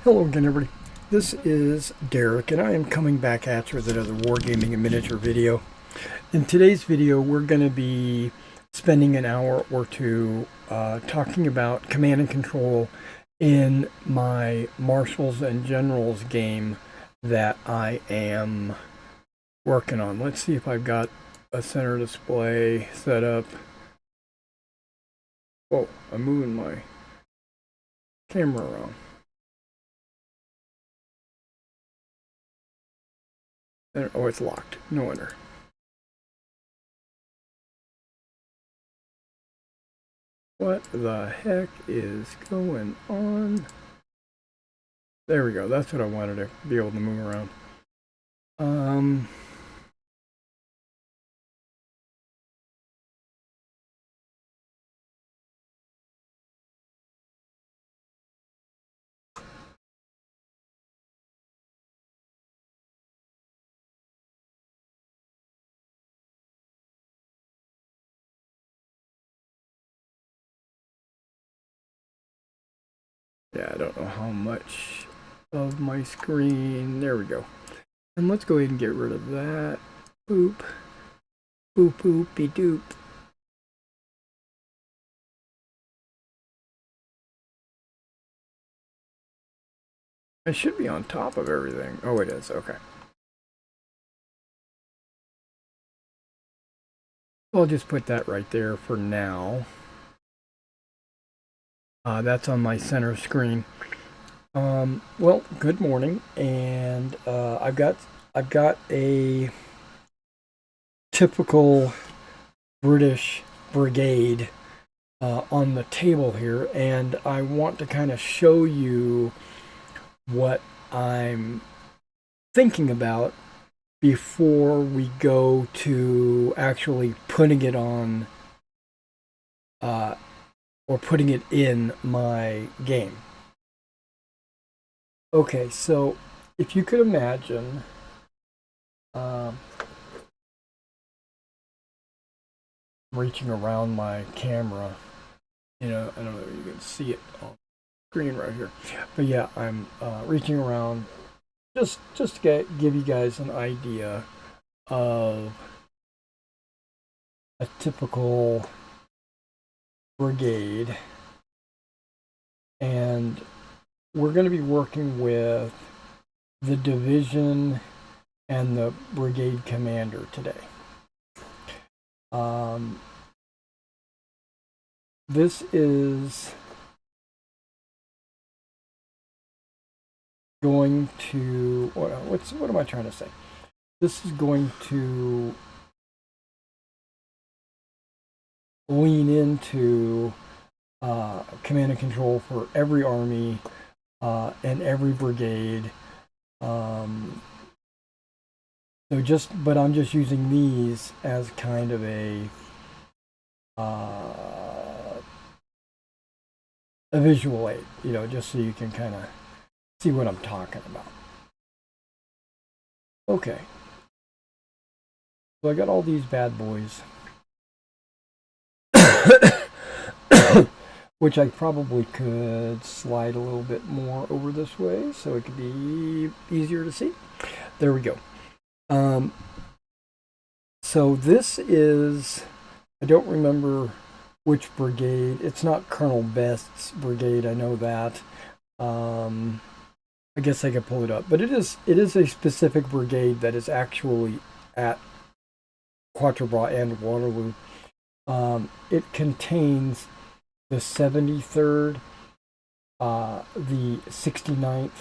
Hello again, everybody. This is Derek, and I am coming back at you with another Wargaming and miniature video. In today's video, we're going to be spending an hour or two talking about command and control in my Marshals and Generals game that I am working on. Let's see if I've got a center display set up. Whoa, I'm moving my camera around. Oh, it's locked. No wonder. What the heck is going on? There we go. That's what I wanted to be able to move around. Yeah, I don't know how much of my screen. There we go. And let's go ahead and get rid of that. Boop. Boop, boopy doop. It should be on top of everything. Oh, it is. Okay. I'll just put that right there for now. That's on my center screen. Well, good morning, and I've got a typical British brigade on the table here, and I want to kind of show you what I'm thinking about before we go to actually putting it on or putting it in my game. Okay, so if you could imagine reaching around my camera, I don't know if you can see it on screen right here, but yeah, I'm reaching around just to give you guys an idea of a typical brigade, and we're going to be working with the division and the brigade commander today. This is going to what am I trying to say? This is going to lean into command and control for every army and every brigade. But I'm just using these as kind of a visual aid, just so you can kind of see what I'm talking about. Okay, so I got all these bad boys. Which I probably could slide a little bit more over this way so it could be easier to see. There we go. So this is, I don't remember which brigade. It's not Colonel Best's brigade, I know that. I guess I could pull it up, but it is a specific brigade that is actually at Quatre Bras and Waterloo. It contains the 73rd, the 69th,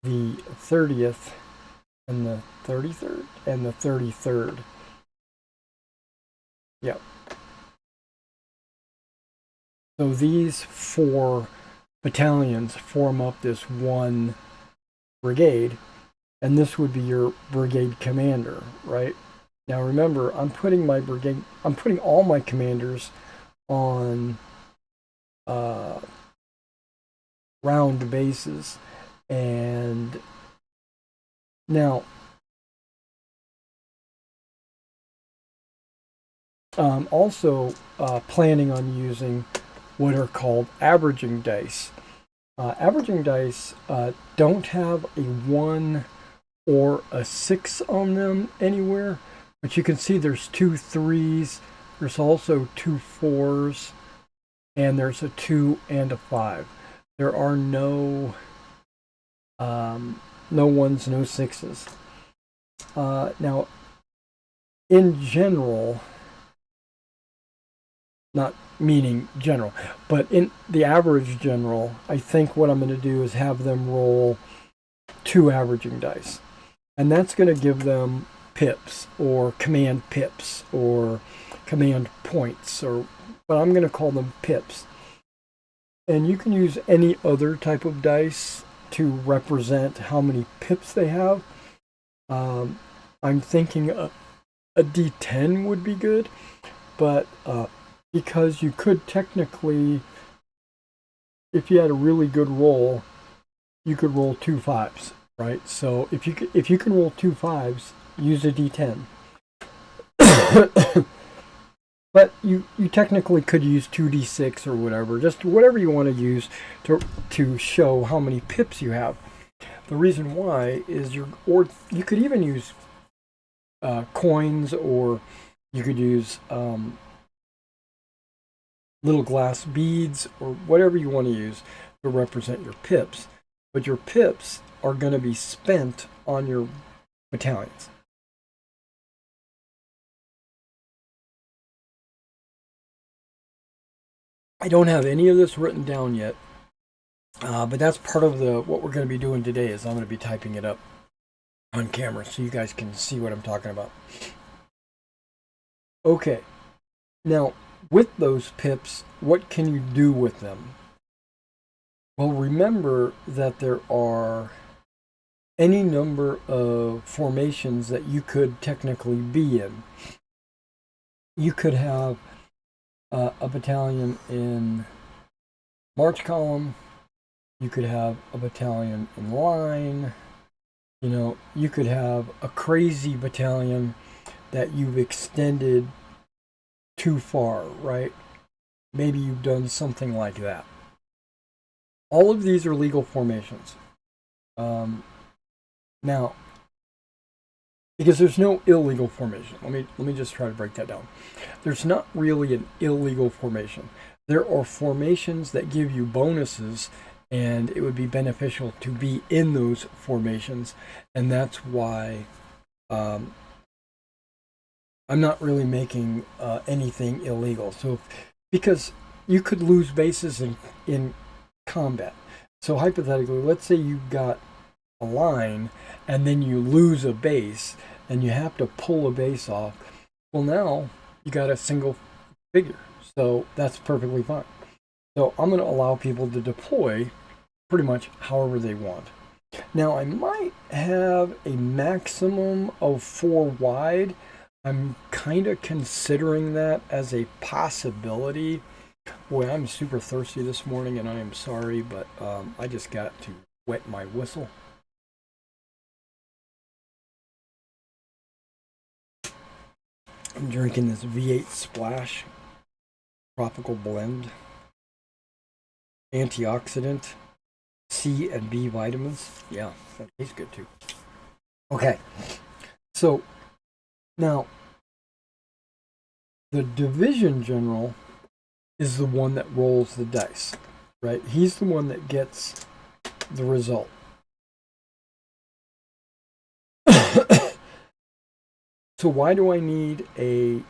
the 30th, and the 33rd, and the 33rd. Yep. So these four battalions form up this one brigade, and this would be your brigade commander, right? Now remember, I'm putting all my commanders on round bases, and now I'm also planning on using what are called averaging dice. Averaging dice don't have a 1 or a 6 on them anywhere, but you can see there's 2 3s, there's also 2 4s, and there's a 2 and a 5. There are no 1s, no 6s. Now, in general, not meaning general, but in the average general, I think what I'm going to do is have them roll 2 averaging dice. And that's going to give them pips or command pips or command points, or but I'm going to call them pips. And you can use any other type of dice to represent how many pips they have. I'm thinking a D10 would be good, but because you could technically, if you had a really good roll, you could roll 2 5s, right? So if you can roll 2 5s, use a D10. But you technically could use 2d6 or whatever, just whatever you want to use to show how many pips you have. The reason why is you could even use coins, or you could use little glass beads, or whatever you want to use to represent your pips. But your pips are going to be spent on your battalions. I don't have any of this written down yet, but that's part of what we're going to be doing today. Is I'm going to be typing it up on camera so you guys can see what I'm talking about. Okay, now with those pips, what can you do with them? Well, remember that there are any number of formations that you could technically be in. You could have a battalion in march column. You could have a battalion in line. You could have a crazy battalion that you've extended too far, right? Maybe you've done something like that. All of these are legal formations. Now, because there's no illegal formation. Let me just try to break that down. There's not really an illegal formation. There are formations that give you bonuses, and it would be beneficial to be in those formations, and that's why I'm not really making anything illegal. So, because you could lose bases in combat. So hypothetically, let's say you've got a line and then you lose a base and you have to pull a base off. Well, now you got a single figure, so that's perfectly fine. So I'm going to allow people to deploy pretty much however they want. Now, I might have a maximum of 4 wide. I'm kind of considering that as a possibility. Boy, I'm super thirsty this morning, and I am sorry, but I just got to wet my whistle. I'm drinking this V8 Splash Tropical Blend. Antioxidant, C and B vitamins. Yeah, that tastes good too. Okay, so now the division general is the one that rolls the dice, right? He's the one that gets the result. So why do I need a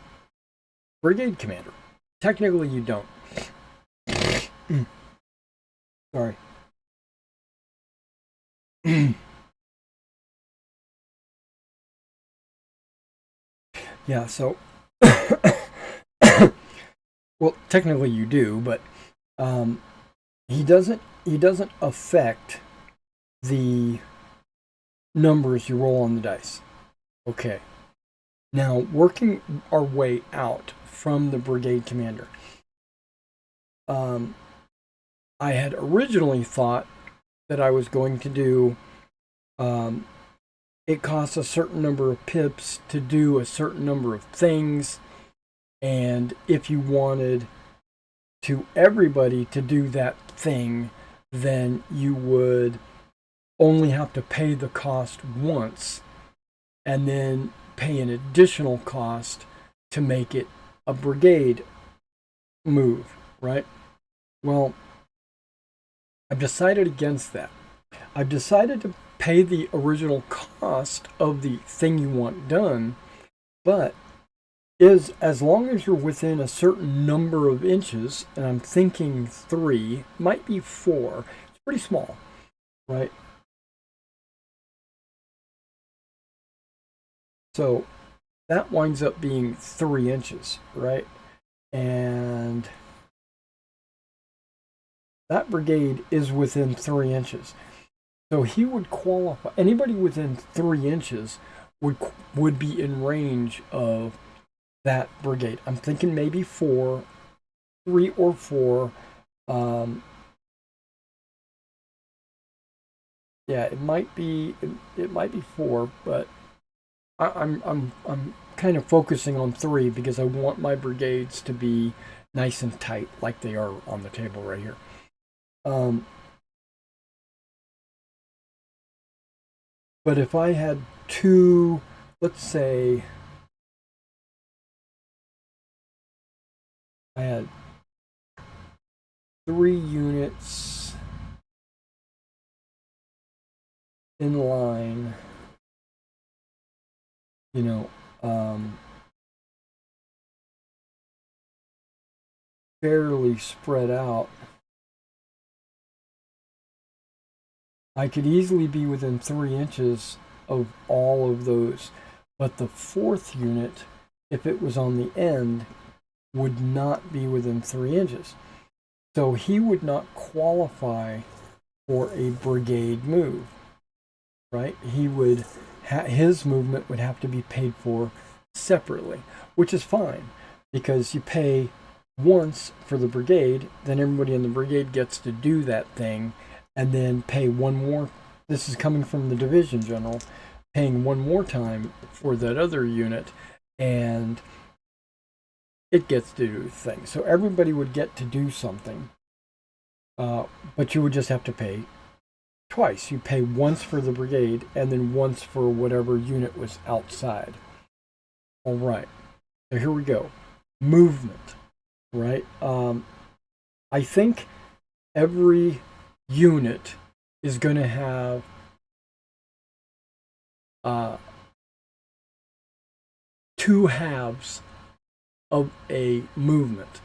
brigade commander? Technically, you don't. Sorry. Yeah, so well, technically you do, but he doesn't affect the numbers you roll on the dice. Okay. Now, working our way out from the brigade commander. I had originally thought that I was going to do it costs a certain number of pips to do a certain number of things, and if you wanted to everybody to do that thing, then you would only have to pay the cost once and then pay an additional cost to make it a brigade move, right? Well, I've decided against that. I've decided to pay the original cost of the thing you want done, but is as long as you're within a certain number of inches, and I'm thinking 3, might be 4. It's pretty small, right? So that winds up being 3 inches, right? And that brigade is within 3 inches. So he would qualify. Anybody within 3 inches would be in range of that brigade. I'm thinking maybe 4, 3 or 4. Yeah, it might be 4, but I'm kind of focusing on 3 because I want my brigades to be nice and tight, like they are on the table right here. But if I had 2, let's say I had 3 units in line, you know, fairly spread out, I could easily be within 3 inches of all of those. But the 4th unit, if it was on the end, would not be within 3 inches. So he would not qualify for a brigade move, right? He would his movement would have to be paid for separately, which is fine because you pay once for the brigade, then everybody in the brigade gets to do that thing, and then pay one more. This is coming from the division general, paying one more time for that other unit, and it gets to do things. So everybody would get to do something, but you would just have to pay twice. You pay once for the brigade and then once for whatever unit was outside. All right, so here we go. Movement, right? I think every unit is going to have two halves of a movement.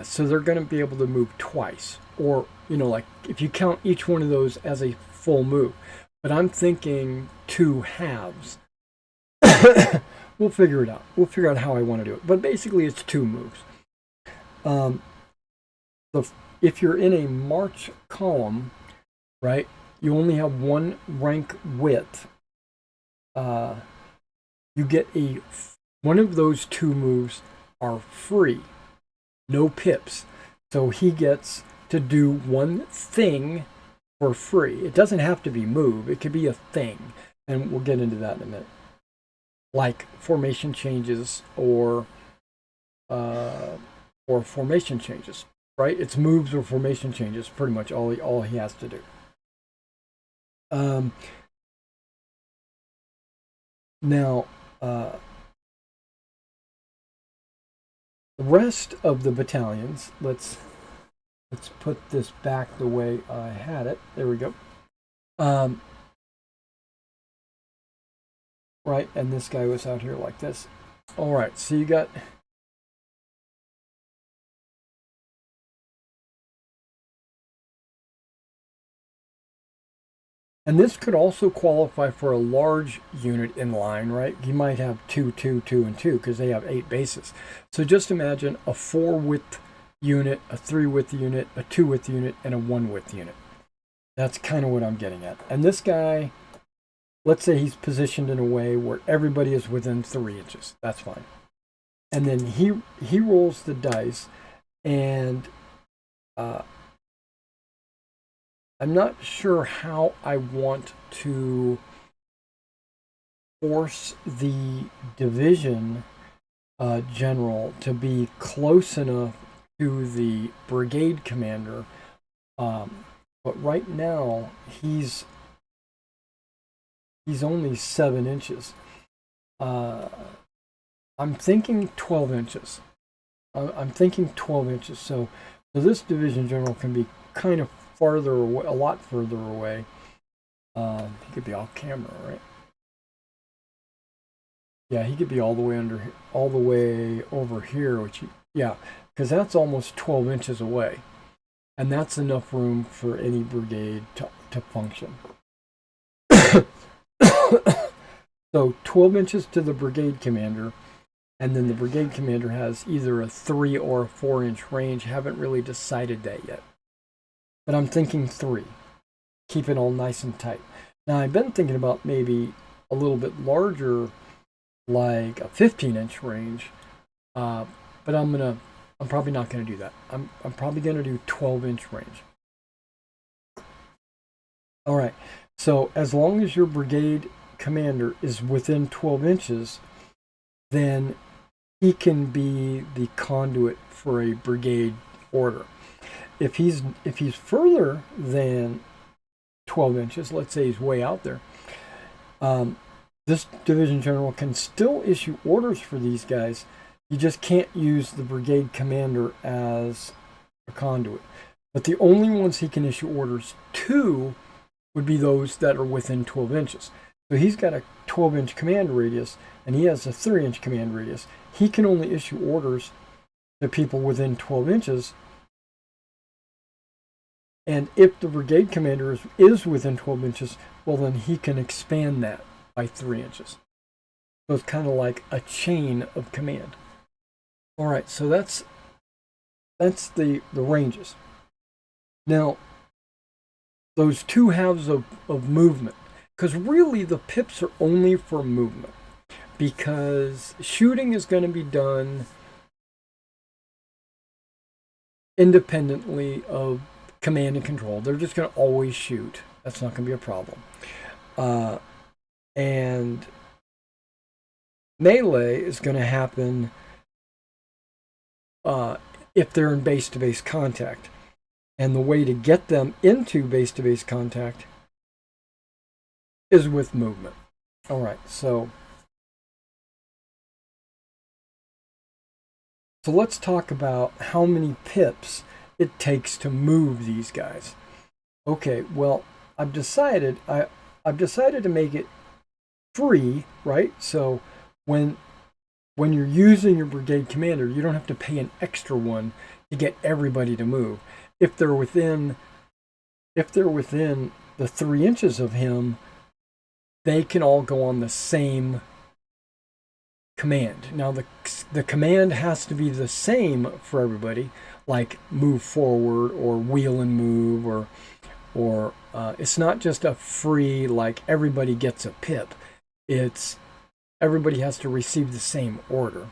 So they're going to be able to move twice, or like if you count each one of those as a full move. But I'm thinking 2 halves. We'll figure it out. We'll figure out how I want to do it. But basically, it's 2 moves. If you're in a march column, right, you only have 1 rank width. You get one of those 2 moves are free. No pips. So he gets to do one thing for free. It doesn't have to be move. It could be a thing. And we'll get into that in a minute. Like formation changes or formation changes, right? It's moves or formation changes, pretty much all he has to do. Now, the rest of the battalions, let's put this back the way I had it. There we go. Right, and this guy was out here like this. All right, so you got and this could also qualify for a large unit in line, right? You might have 2, 2, 2, and 2 because they have 8 bases. So just imagine a 4 width unit, a 3 width unit, a 2 width unit, and a 1 width unit. That's kind of what I'm getting at. And this guy, let's say he's positioned in a way where everybody is within 3 inches. That's fine. And then he rolls the dice, and I'm not sure how I want to force the division general to be close enough to the brigade commander But right now, he's only 7 inches. I'm thinking 12 inches. I'm thinking 12 inches. So this division general can be kind of farther away, a lot further away. He could be off camera, right? Yeah, he could be all the way all the way over here, yeah, because that's almost 12 inches away. And that's enough room for any brigade to function. So 12 inches to the brigade commander, and then the brigade commander has either a 3 or a 4-inch range. Haven't really decided that yet. But I'm thinking 3. Keep it all nice and tight. Now I've been thinking about maybe a little bit larger, like a 15-inch range. But I'm probably not gonna do that. I'm probably gonna do 12-inch range. All right. So as long as your brigade commander is within 12 inches, then he can be the conduit for a brigade order. If he's further than 12 inches, let's say he's way out there, this division general can still issue orders for these guys. You just can't use the brigade commander as a conduit. But the only ones he can issue orders to would be those that are within 12 inches. So he's got a 12-inch command radius, and he has a 3-inch command radius. He can only issue orders to people within 12 inches. And if the brigade commander is within 12 inches, well, then he can expand that by 3 inches. So it's kind of like a chain of command. All right, so that's the ranges. Now, those two halves of movement, because really the pips are only for movement, because shooting is going to be done independently of command and control. They're just going to always shoot. That's not going to be a problem. And melee is going to happen if they're in base-to-base contact. And the way to get them into base-to-base contact is with movement. All right, so let's talk about how many pips it takes to move these guys. Okay, well, I've decided to make it free, right? So when you're using your brigade commander, you don't have to pay an extra one to get everybody to move. If they're within the 3 inches of him, they can all go on the same command. Now the command has to be the same for everybody, like move forward or wheel and move, or it's not just a free, like everybody gets a pip. It's everybody has to receive the same order.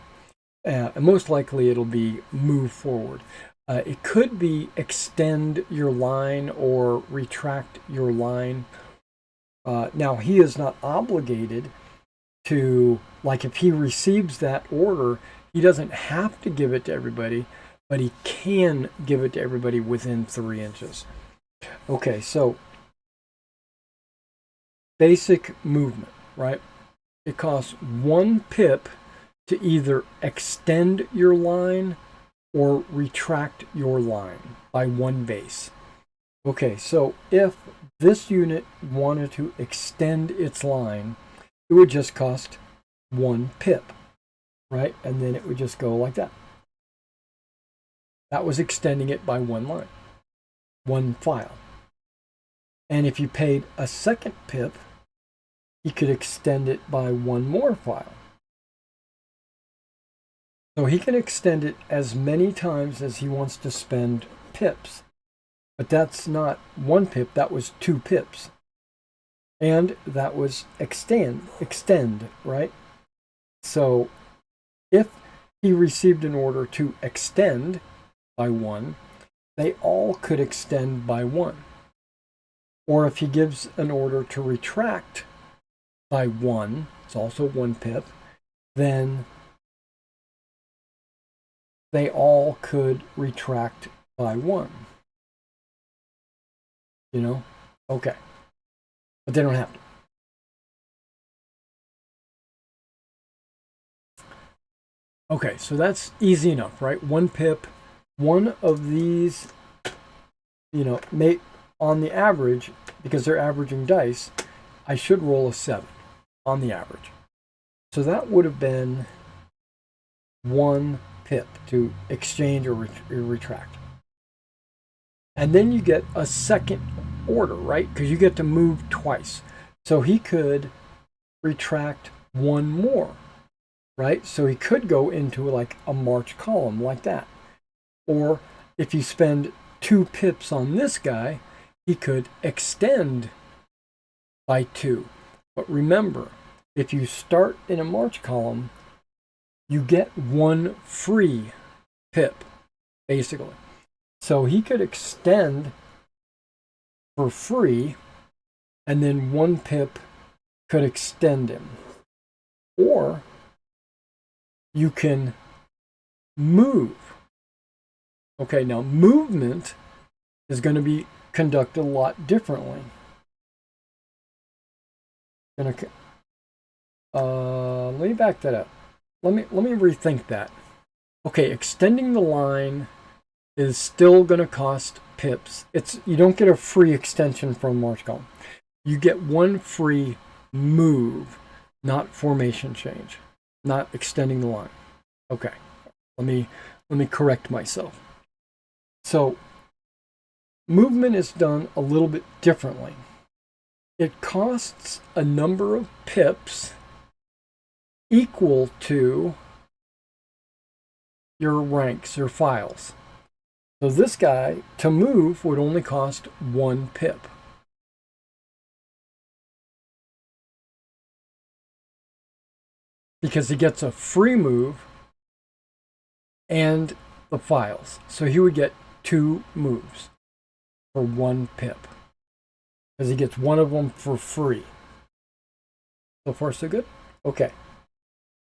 And most likely it'll be move forward. It could be extend your line or retract your line. Now, he is not obligated to, like if he receives that order, he doesn't have to give it to everybody, but he can give it to everybody within 3 inches. Okay, so basic movement, right? It costs 1 pip to either extend your line or retract your line by 1 base. Okay, so if this unit wanted to extend its line, it would just cost 1 pip, right? And then it would just go like that. That was extending it by 1 line, 1 file. And if you paid a second pip, you could extend it by 1 more file. So he can extend it as many times as he wants to spend pips. But that's not 1 pip, that was 2 pips. And that was extend, right? So if he received an order to extend by 1, they all could extend by 1. Or if he gives an order to retract by 1, it's also 1 pip, then they all could retract by 1. you know? Okay. But they don't have to. Okay, so that's easy enough, right? 1 pip. One of these, you know, on the average, because they're averaging dice, I should roll a 7 on the average. So that would have been 1 pip to exchange or retract. And then you get a second order, right? Because you get to move twice. So he could retract 1 more, right? So he could go into like a march column like that. Or if you spend 2 pips on this guy, he could extend by 2. But remember, if you start in a march column, you get 1 free pip, basically. So he could extend for free, and then 1 pip could extend him. Or you can move. Okay, now movement is going to be conducted a lot differently. Let me back that up. Let me rethink that. Okay, extending the line is still going to cost pips. You don't get a free extension from march column. You get 1 free move, not formation change, not extending the line. Okay, let me correct myself. So movement is done a little bit differently. It costs a number of pips equal to your ranks, your files. So this guy, to move, would only cost 1 pip. Because he gets a free move and the files. So he would get 2 moves for 1 pip. Because he gets 1 of them for free. So far, so good? Okay.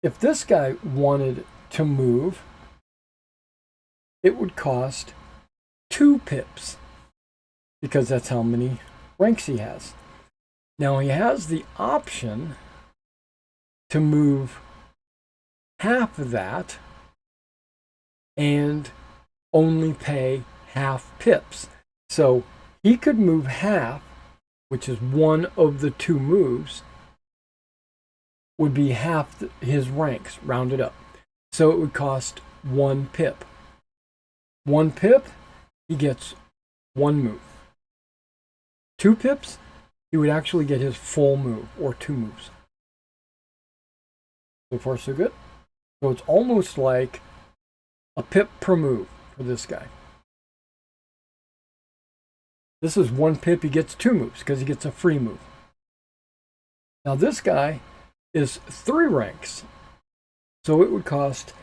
If this guy wanted to move, it would cost 2 pips. Because that's how many ranks he has. Now he has the option to move half of that and only pay half pips. So he could move half, which is 1 of the 2 moves, would be half his ranks, rounded up. So it would cost 1 pip. 1 pip, he gets 1 move. 2 pips, he would actually get his full move, or 2 moves. So far, so good. So it's almost like a pip per move for this guy. This is 1 pip, he gets 2 moves because he gets a free move. Now this guy is 3 ranks. So it would cost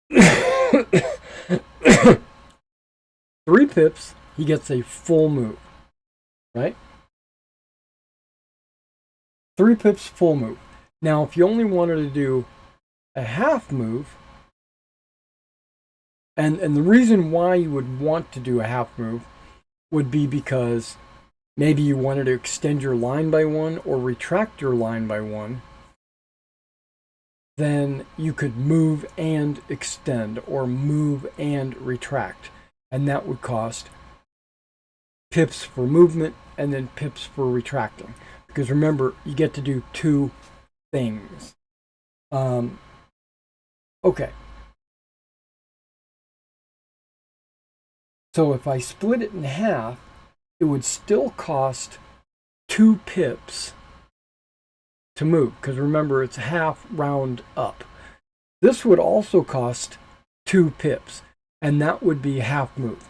3 pips, he gets a full move. Right? 3 pips, full move. Now if you only wanted to do a half move, and the reason why you would want to do a half move would be because maybe you wanted to extend your line by 1 or retract your line by 1, then you could move and extend or move and retract. And that would cost pips for movement and then pips for retracting. Because remember, you get to do 2 things. Okay. So if I split it in half, it would still cost 2 pips to move. Because remember, it's half round up. This would also cost 2 pips. And that would be half move.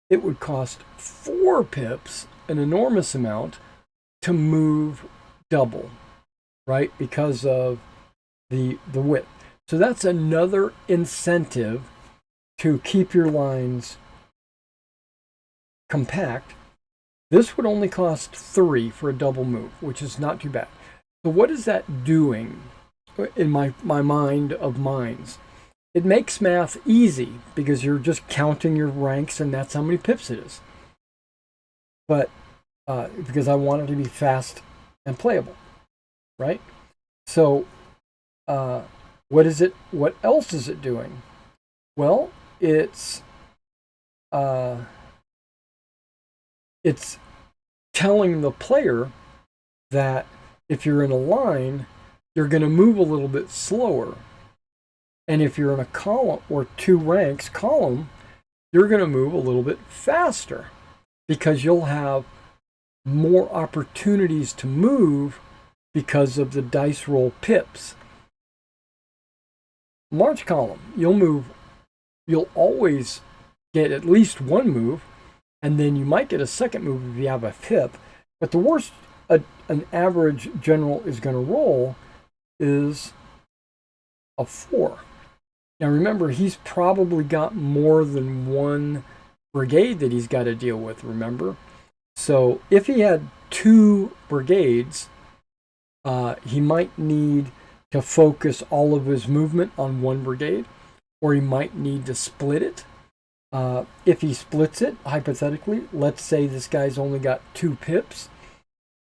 It would cost 4 pips, an enormous amount, to move double. Right? Because of the width. So that's another incentive to keep your lines compact. This would only cost 3 for a double move, which is not too bad. So what is that doing in my mind of minds? It makes math easy because you're just counting your ranks and that's how many pips it is. but because I want it to be fast and playable, right? So what is it? What else is it doing? Well, uh, it's telling the player that if you're in a line, you're going to move a little bit slower. And if you're in a column or two ranks column, you're going to move a little bit faster because you'll have more opportunities to move because of the dice roll pips. March column, you'll always get at least one move, and then you might get a second move if you have a pip. But the worst an average general is going to roll is a 4. Now remember, he's probably got more than one brigade that he's got to deal with, remember? So if he had 2 brigades, he might need to focus all of his movement on one brigade, or he might need to split it. If he splits it, hypothetically, let's say this guy's only got 2 pips,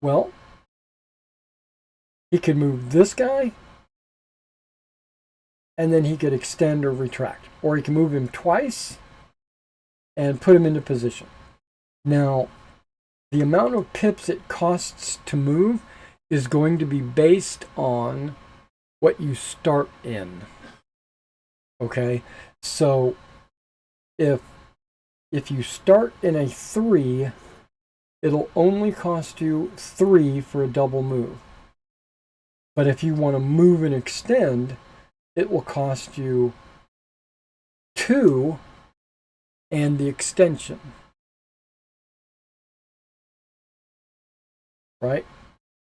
well, he could move this guy, and then he could extend or retract. Or he can move him twice and put him into position. Now, the amount of pips it costs to move is going to be based on what you start in. Okay? So, if you start in a 3, it'll only cost you 3 for a double move. But if you want to move and extend, it will cost you 2 and the extension. Right?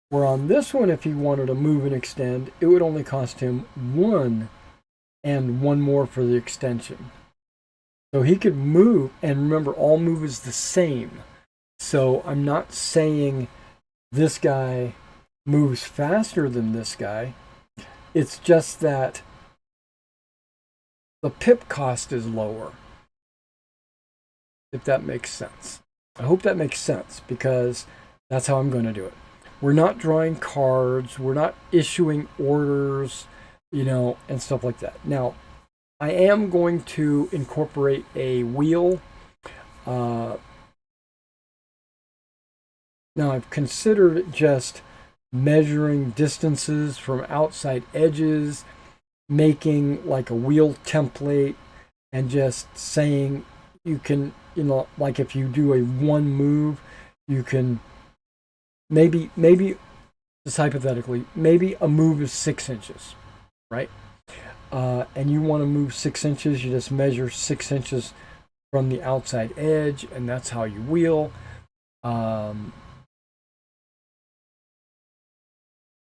Where on this one, if he wanted to move and extend, it would only cost him 1 and 1 more for the extension. So he could move, and remember, all move is the same. So I'm not saying this guy moves faster than this guy. It's just that the pip cost is lower. If that makes sense. I hope that makes sense, because that's how I'm going to do it. We're not drawing cards. We're not issuing orders, and stuff like that. Now, I am going to incorporate a wheel. Now, I've considered just measuring distances from outside edges, making like a wheel template, and just saying you can, like if you do a 1 move, you can maybe just hypothetically, maybe a move is 6 inches, right? And you want to move 6 inches, you just measure 6 inches from the outside edge, and that's how you wheel.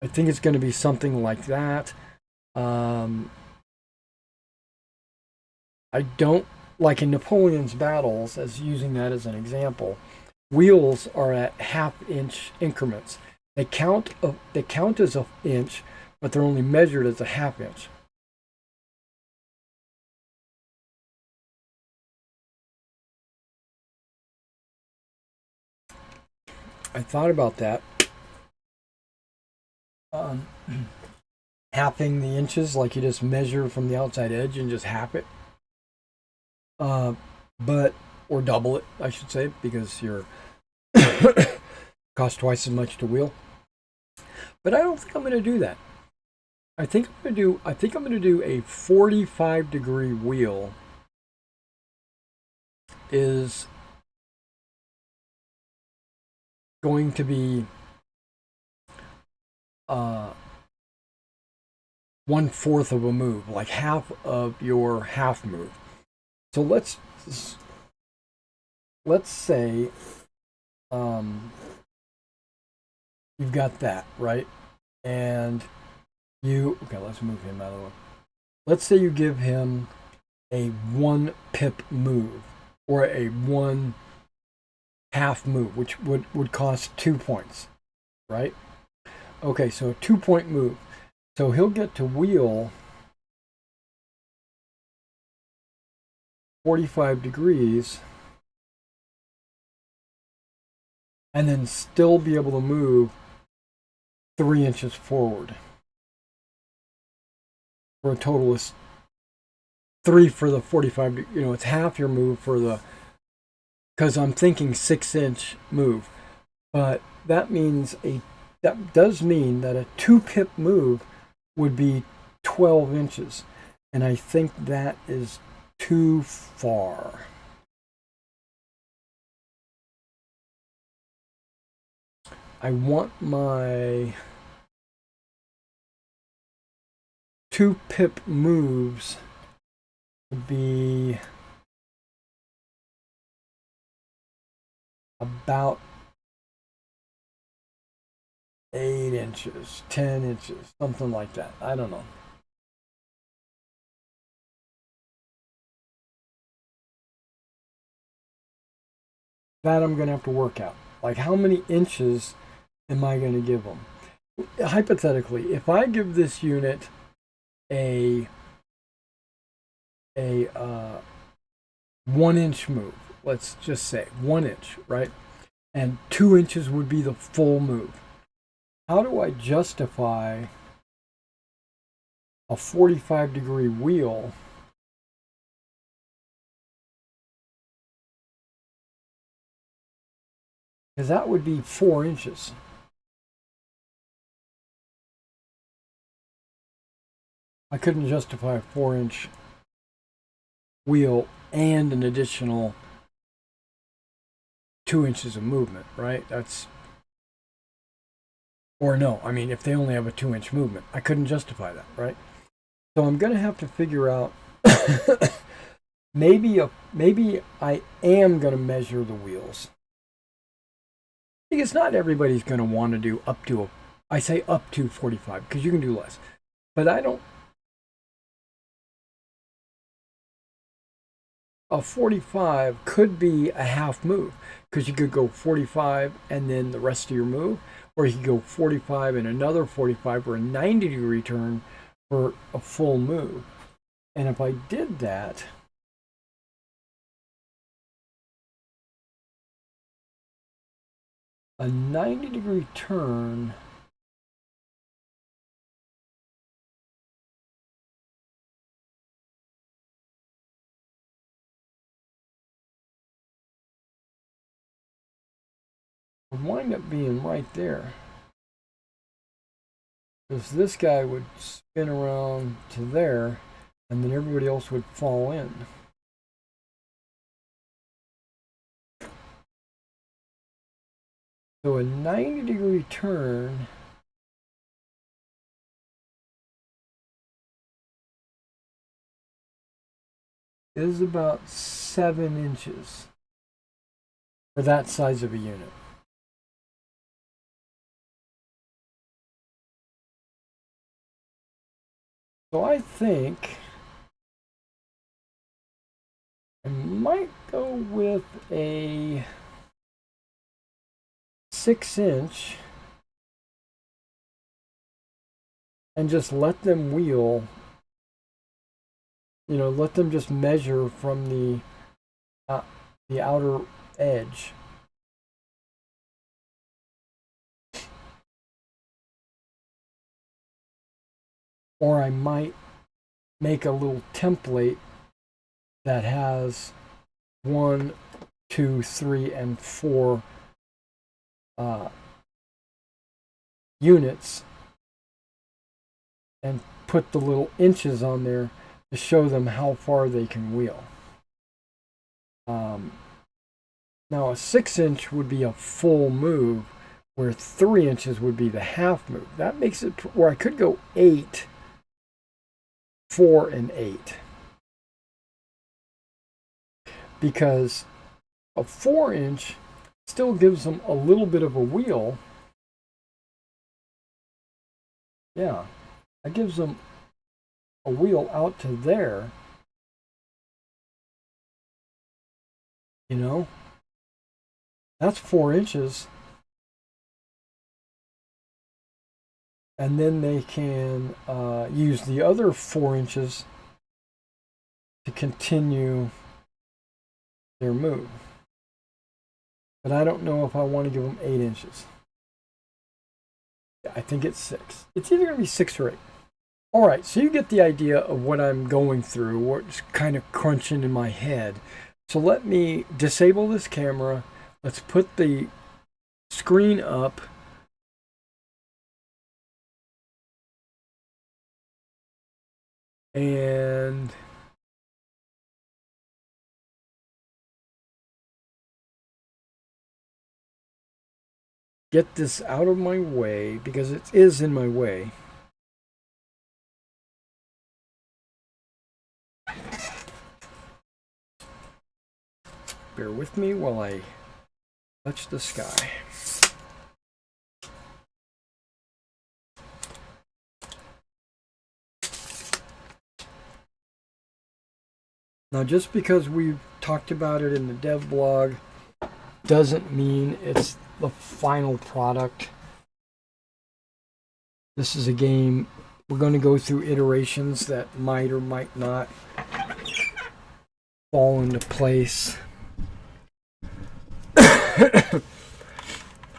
I think it's going to be something like that. I don't, like in Napoleon's battles, as using that as an example, wheels are at half-inch increments. They count as an inch, but they're only measured as a half inch. I thought about that. Halving the inches, like you just measure from the outside edge and just half it. Or double it, I should say, because you're cost twice as much to wheel. But I don't think I'm going to do that. I think I'm going to do a 45-degree wheel. Is going to be 1/4 of a move, like half of your half move. So let's say you've got that, right? And let's move him out of the way. Let's say you give him a 1 pip move, or a 1 half move, which would cost 2 points, right? Okay, so a 2-point move. So he'll get to wheel 45 degrees and then still be able to move 3 inches forward for a total of 3 for the 45. You know, it's half your move for the, because I'm thinking 6-inch move, but that does mean that a 2-pip move would be 12 inches, and I think that is too far. I want my 2-pip moves to be about 8 inches, 10 inches, something like that. I don't know. That I'm going to have to work out. Like, how many inches am I going to give them? Hypothetically, if I give this unit a 1-inch move, let's just say 1 inch, right? And 2 inches would be the full move. How do I justify a 45-degree wheel because that would be 4 inches. I couldn't justify a 4-inch wheel and an additional 2 inches of movement, right? That's, or no, I mean, if they only have a 2-inch movement, I couldn't justify that, right? So I'm going to have to figure out, maybe I am going to measure the wheels. Because not everybody's going to want to do up to I say up to 45 because you can do less. But I don't, a 45 could be a half move because you could go 45 and then the rest of your move, or you could go 45 and another 45 or a 90-degree turn for a full move. And if I did that, a 90-degree turn would wind up being right there. Because this guy would spin around to there, and then everybody else would fall in. So a 90-degree turn is about 7 inches for that size of a unit. So I think I might go with a 6-inch and just let them wheel, you know, let them just measure from the outer edge. Or I might make a little template that has 1, 2, 3, and 4 units and put the little inches on there to show them how far they can wheel. Now a 6-inch would be a full move, where 3 inches would be the half move. That makes it where I could go 8, 4, and 8. Because a 4-inch still gives them a little bit of a wheel. Yeah, that gives them a wheel out to there. You know, that's 4 inches. And then they can use the other 4 inches to continue their move. but I don't know if I want to give them 8 inches. I think it's 6. It's either going to be 6 or 8. All right, so you get the idea of what I'm going through, what's kind of crunching in my head. So let me disable this camera. Let's put the screen up. And get this out of my way because it is in my way. Bear with me while I touch the sky. Now, just because we've talked about it in the dev blog doesn't mean it's the final product. This is a game we're going to go through iterations that might or might not fall into place.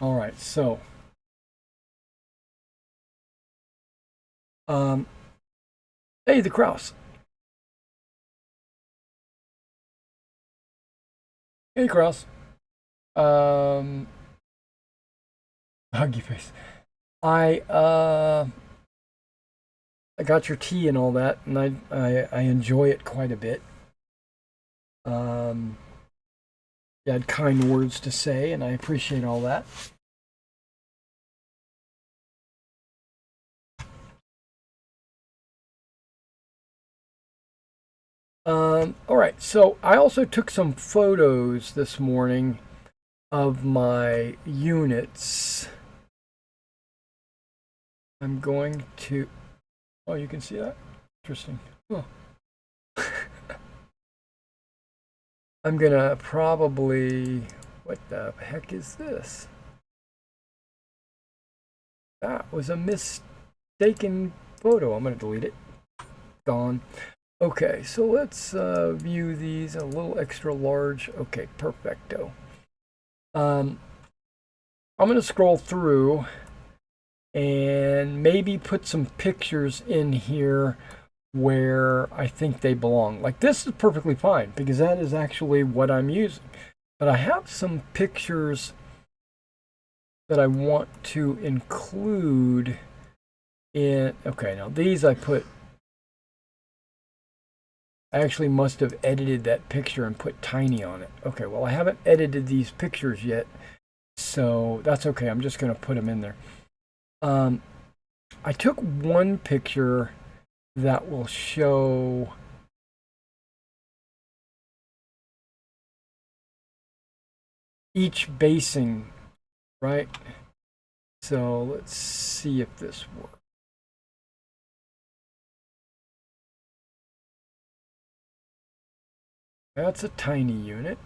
All right, so hey, the Kraus. Hey, Kraus. Huggy face. I got your tea and all that, and I enjoy it quite a bit. You had kind words to say, and I appreciate all that. All right, so I also took some photos this morning of my units. I'm going to... Oh, you can see that? Interesting. Oh. I'm gonna probably... What the heck is this? That was a mistaken photo. I'm gonna delete it. Gone. Okay, so let's view these a little extra large. Okay, perfecto. I'm going to scroll through and maybe put some pictures in here where I think they belong. Like this is perfectly fine because that is actually what I'm using. But I have some pictures that I want to include in... Okay, now these I actually must have edited that picture and put tiny on it. Okay, well, I haven't edited these pictures yet, so that's okay. I'm just going to put them in there. I took one picture that will show each basing, right? So let's see if this works. That's a tiny unit.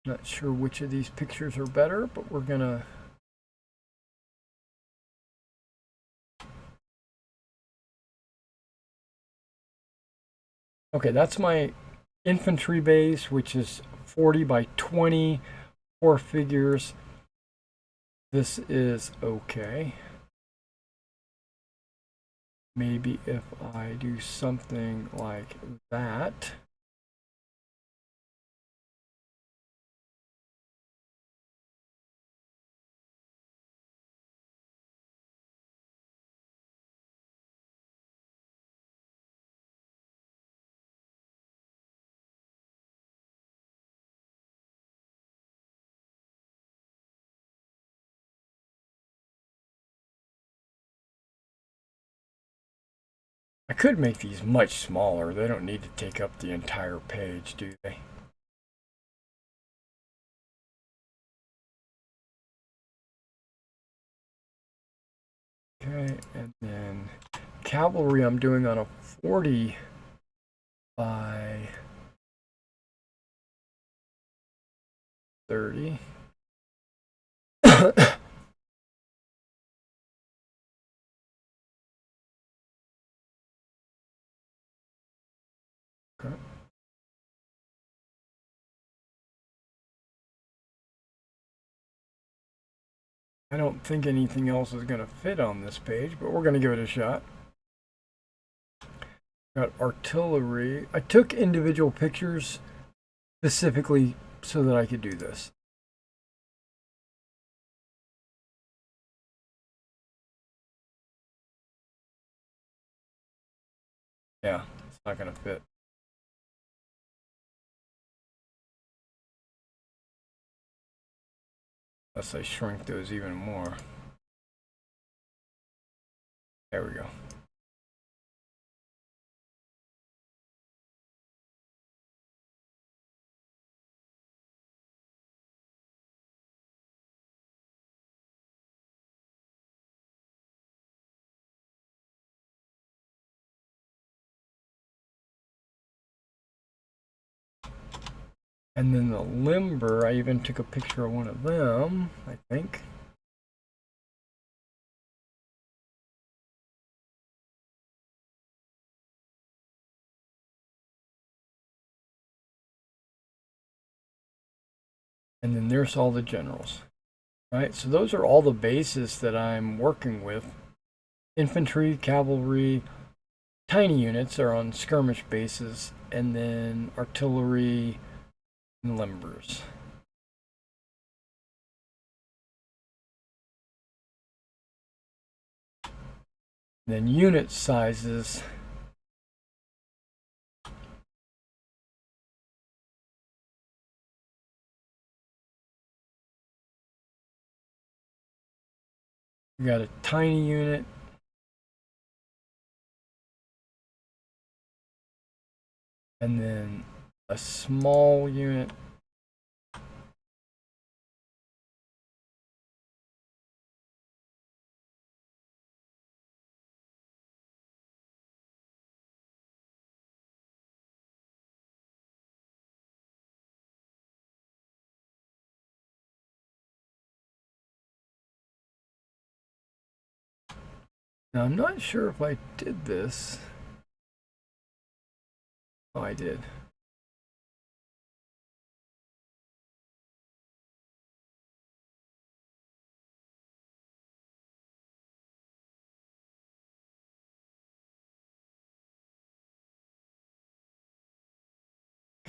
Not sure which of these pictures are better, but we're gonna... Okay, that's my infantry base, which is 40 by 20, 4 figures. This is okay. Maybe if I do something like that. I could make these much smaller. They don't need to take up the entire page, do they? Okay, and then cavalry I'm doing on a 40 by 30. I don't think anything else is going to fit on this page, but we're going to give it a shot. Got artillery. I took individual pictures specifically so that I could do this. Yeah, it's not going to fit. Unless I shrink those even more. There we go. And then the limber, I even took a picture of one of them, I think. And then there's all the generals. Right, so those are all the bases that I'm working with. Infantry, cavalry, tiny units are on skirmish bases, and then artillery and limbers. Then unit sizes. We got a tiny unit. And then a small unit. Now I'm not sure if I did this. Oh, I did.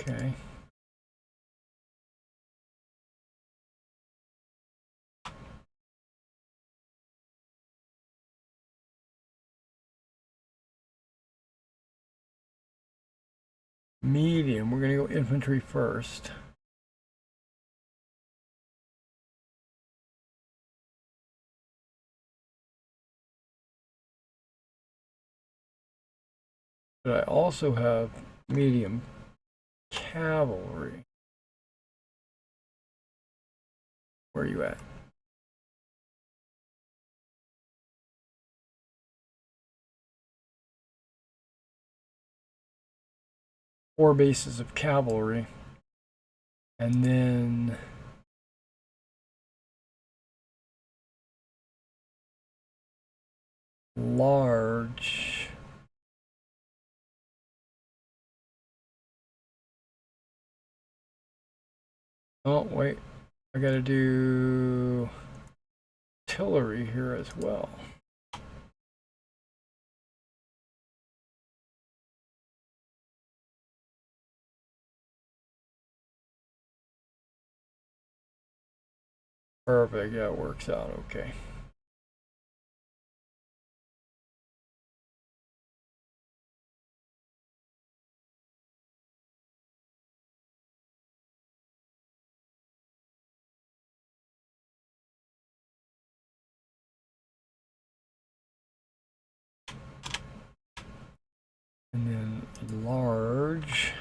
Okay. Medium, we're going to go infantry first. But I also have medium cavalry. Where are you at? Four bases of cavalry. And then large. Oh, wait. I gotta do artillery here as well. Perfect. Yeah, it works out okay. And then large.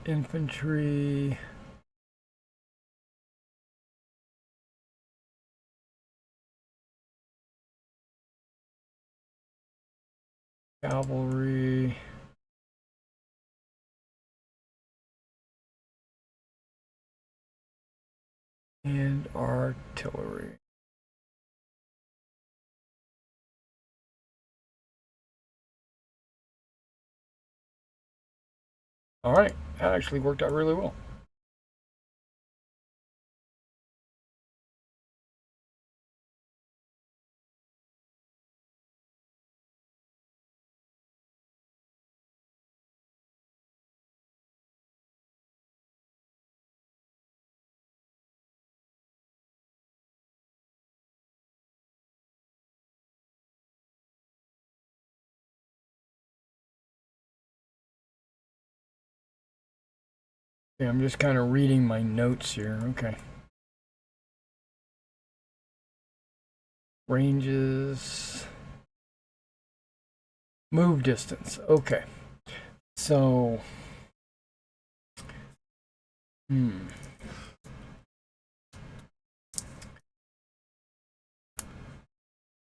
Infantry. Cavalry. And artillery. All right, that actually worked out really well. Okay, I'm just kind of reading my notes here. Okay. Ranges. Move distance. Okay. So, hmm.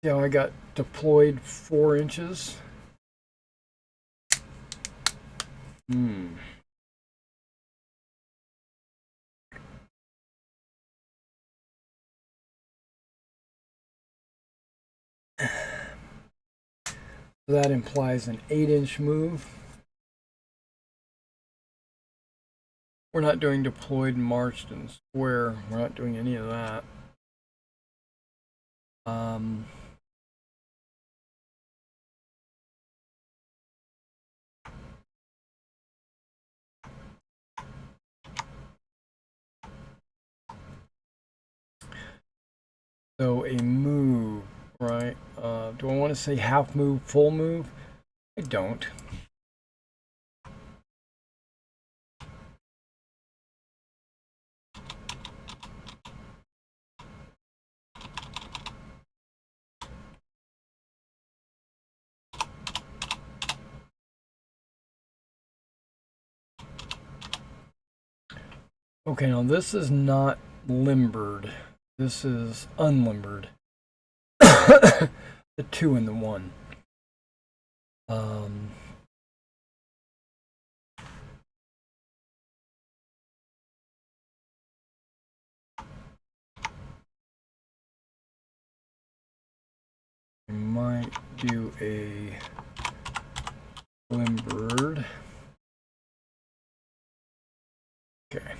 Yeah, I got deployed 4 inches. Hmm. That implies an 8-inch move. We're not doing deployed, marched, and square. We're not doing any of that. Um, so a move, right? Do I want to say half move, full move? I don't. Okay, now this is not limbered. This is unlimbered. The 2 and the 1. Um, I might do a limbered. Okay.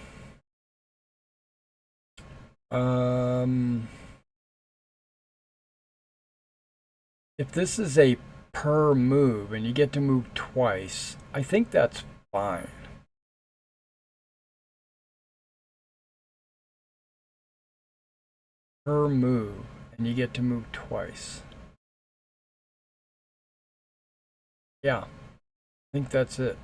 If this is a per move and you get to move twice, I think that's fine. Per move and you get to move twice. Yeah, I think that's it.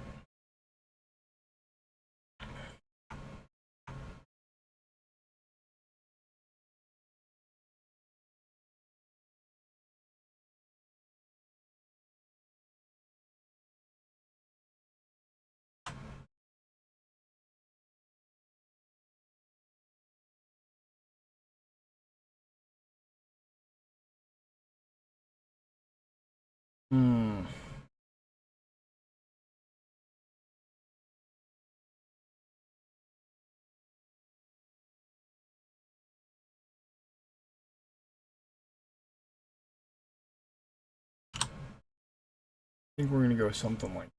Hmm. I think we're going to go something like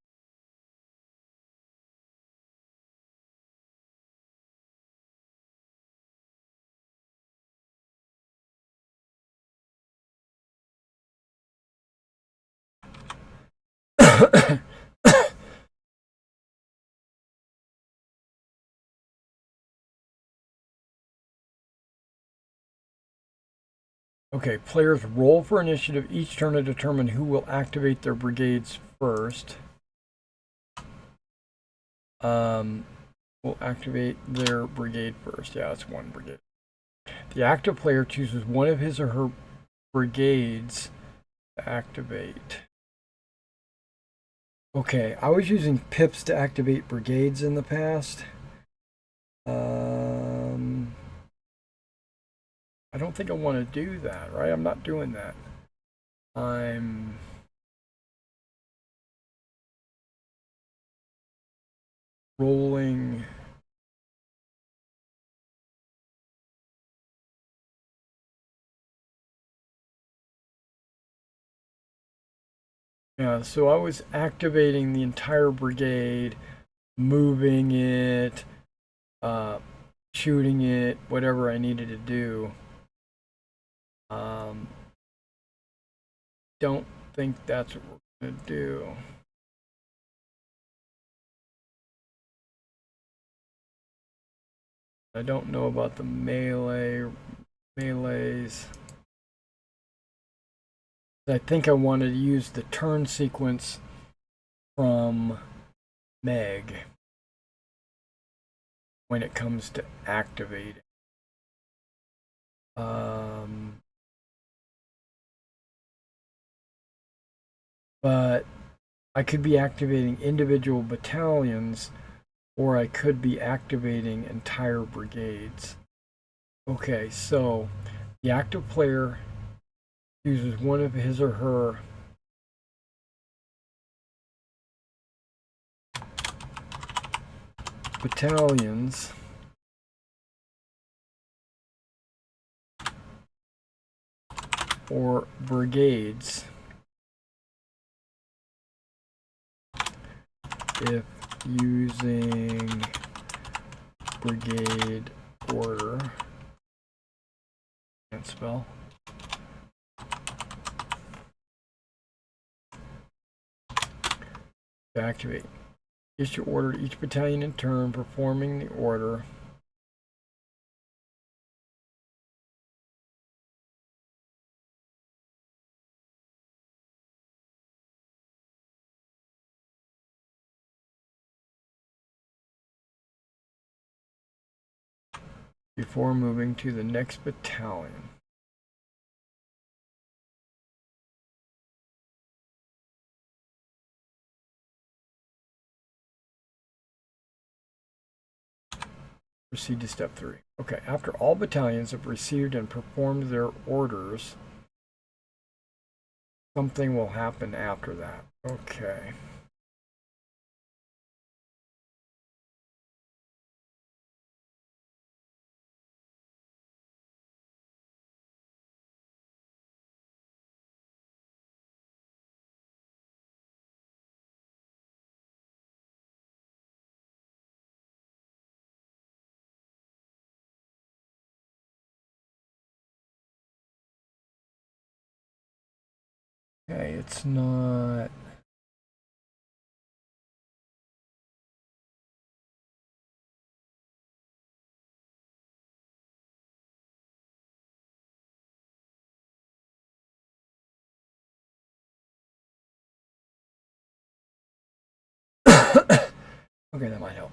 Okay, players roll for initiative each turn to determine who will activate their brigades first. Will activate their brigade first. Yeah, it's 1 brigade. The active player chooses one of his or her brigades to activate. Okay, I was using pips to activate brigades in the past. I don't think I want to do that, right? I'm not doing that. I'm rolling. Yeah, so I was activating the entire brigade moving it, shooting it, whatever I needed to do. Don't think that's what we're going to do. I don't know about the melees. I think I wanted to use the turn sequence from Meg when it comes to activating. But I could be activating individual battalions, or I could be activating entire brigades. Okay, so the active player uses one of his or her battalions or brigades if using brigade order. Can't spell. To activate. Issue order to each battalion in turn, performing the order. Before moving to the next battalion. Proceed to step 3. Okay, after all battalions have received and performed their orders, something will happen after that. Okay. Okay, it's not. Okay, that might help.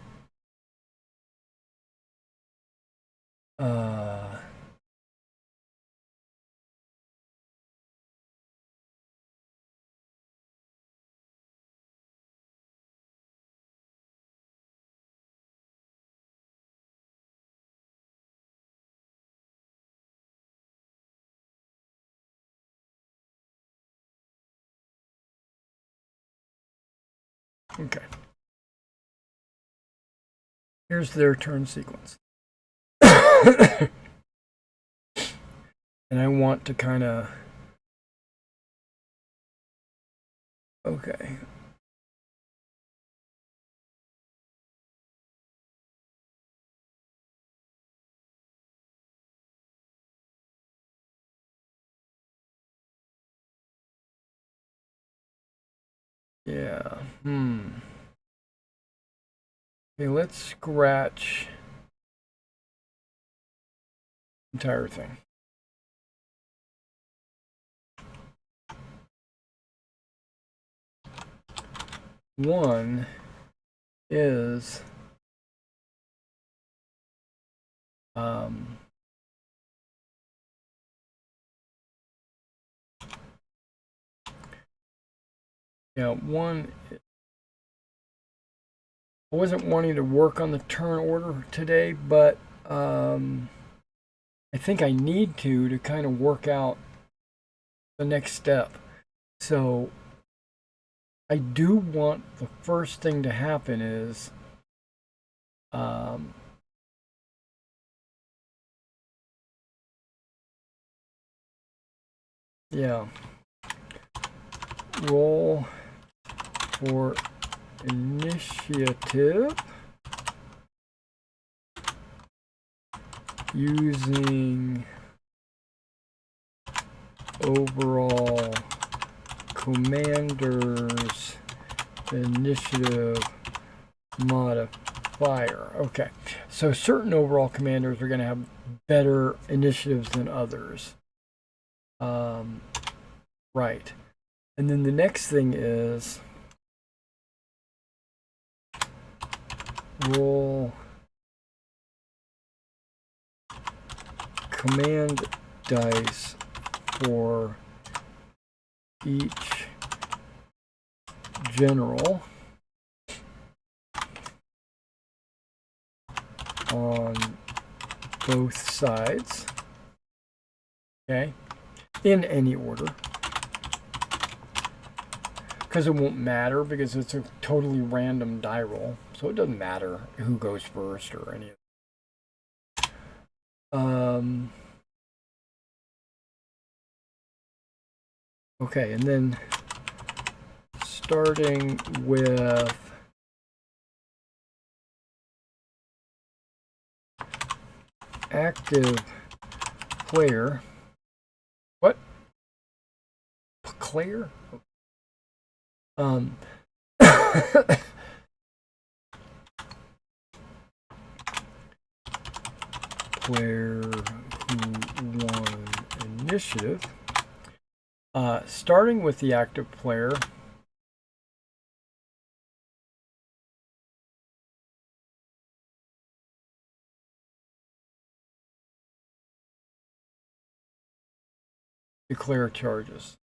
Okay. Here's their turn sequence. And I want to kind of. Okay. Yeah. Okay, let's scratch the entire thing. One is one. I wasn't wanting to work on the turn order today, but I think I need to kind of work out the next step. So I do want the first thing to happen is roll for initiative using overall commander's initiative modifier. Okay, so certain overall commanders are going to have better initiatives than others. Right. And then the next thing is roll command dice for each general on both sides. Okay, in any order, because it won't matter, because it's a totally random die roll, so it doesn't matter who goes first or any of that. Okay, and then starting with active player. What? Player? Player who won initiative. Starting with the active player, declare charges.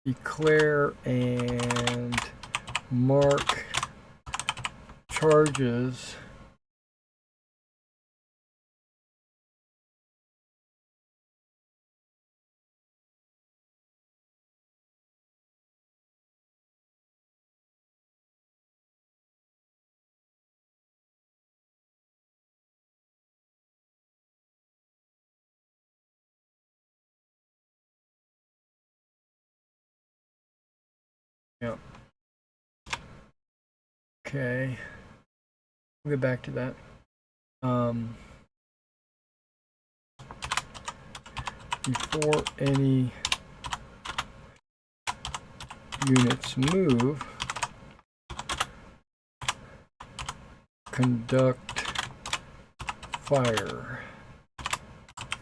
Declare and mark charges Yeah. Okay. We'll get back to that. Before any units move, conduct fire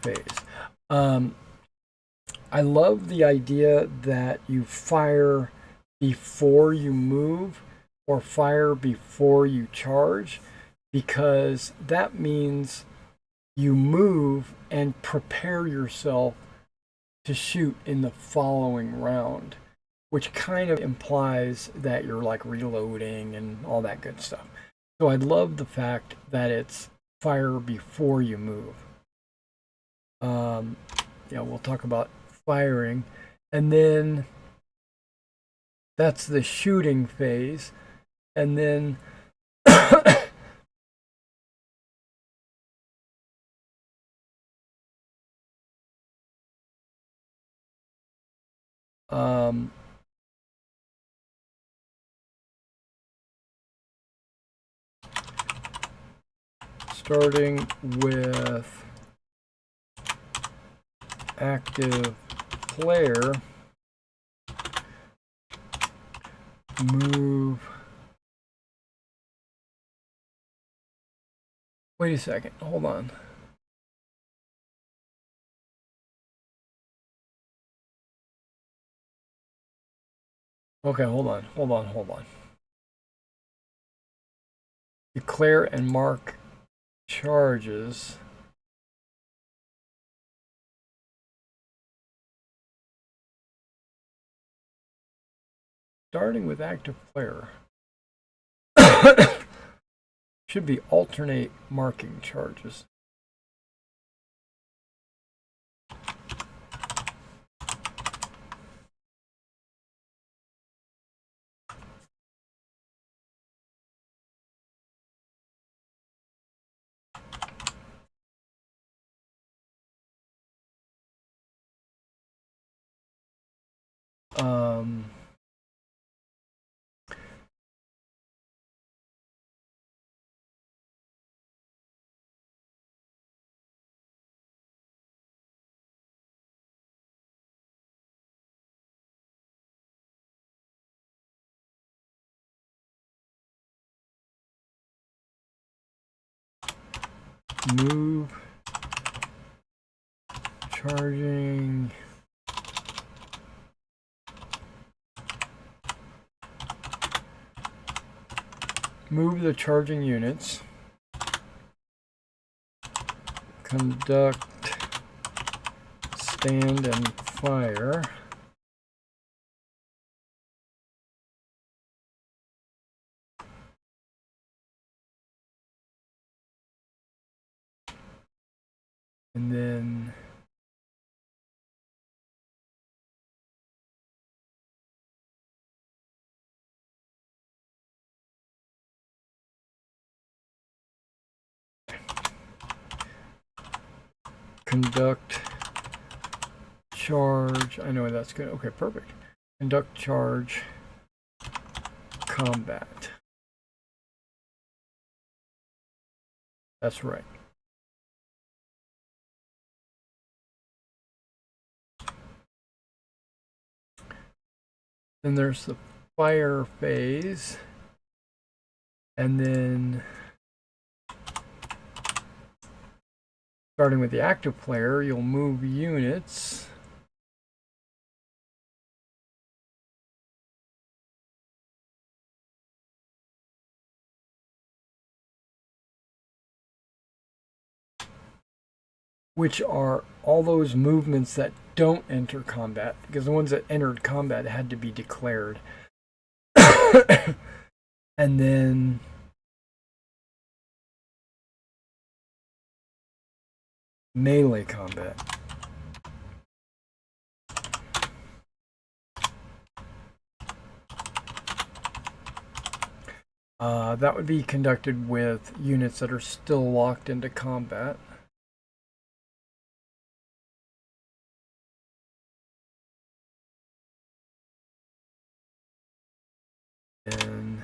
phase. I love the idea that you fire before you move or fire before you charge, because that means you move and prepare yourself to shoot in the following round, which kind of implies that you're like reloading and all that good stuff. So I love the fact that it's fire before you move. Yeah, we'll talk about firing, and then that's the shooting phase, and then starting with active player, move. Wait a second, hold on. Okay, hold on. Declare and mark charges. Starting with active player. Should be alternate marking charges. Um, move charging move the charging units, conduct stand and fire, and then conduct charge. I know where that's good. Okay, perfect. Conduct charge combat. That's right. Then there's the fire phase, and then starting with the active player, you'll move units. Which are all those movements that don't enter combat, because the ones that entered combat had to be declared. And then melee combat. That would be conducted with units that are still locked into combat. And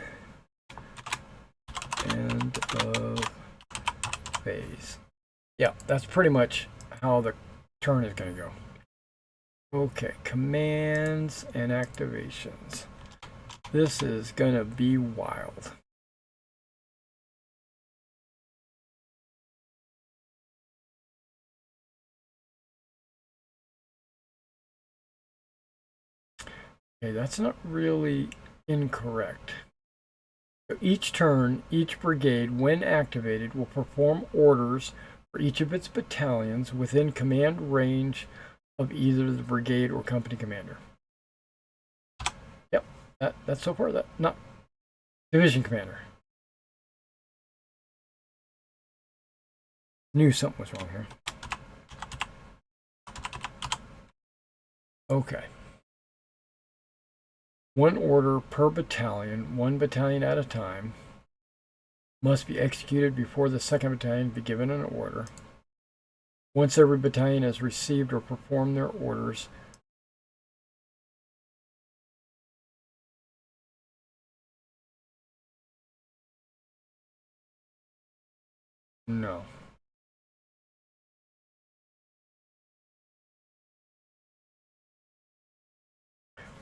end of phase. Yeah, that's pretty much how the turn is going to go. Okay, commands and activations. This is going to be wild. Okay, that's not really incorrect. So each turn, each brigade, when activated, will perform orders for each of its battalions within command range of either the brigade or company commander. Yep, that's so far that not division commander. Knew something was wrong here. Okay. One order per battalion, one battalion at a time, must be executed before the second battalion be given an order. Once every battalion has received or performed their orders, no.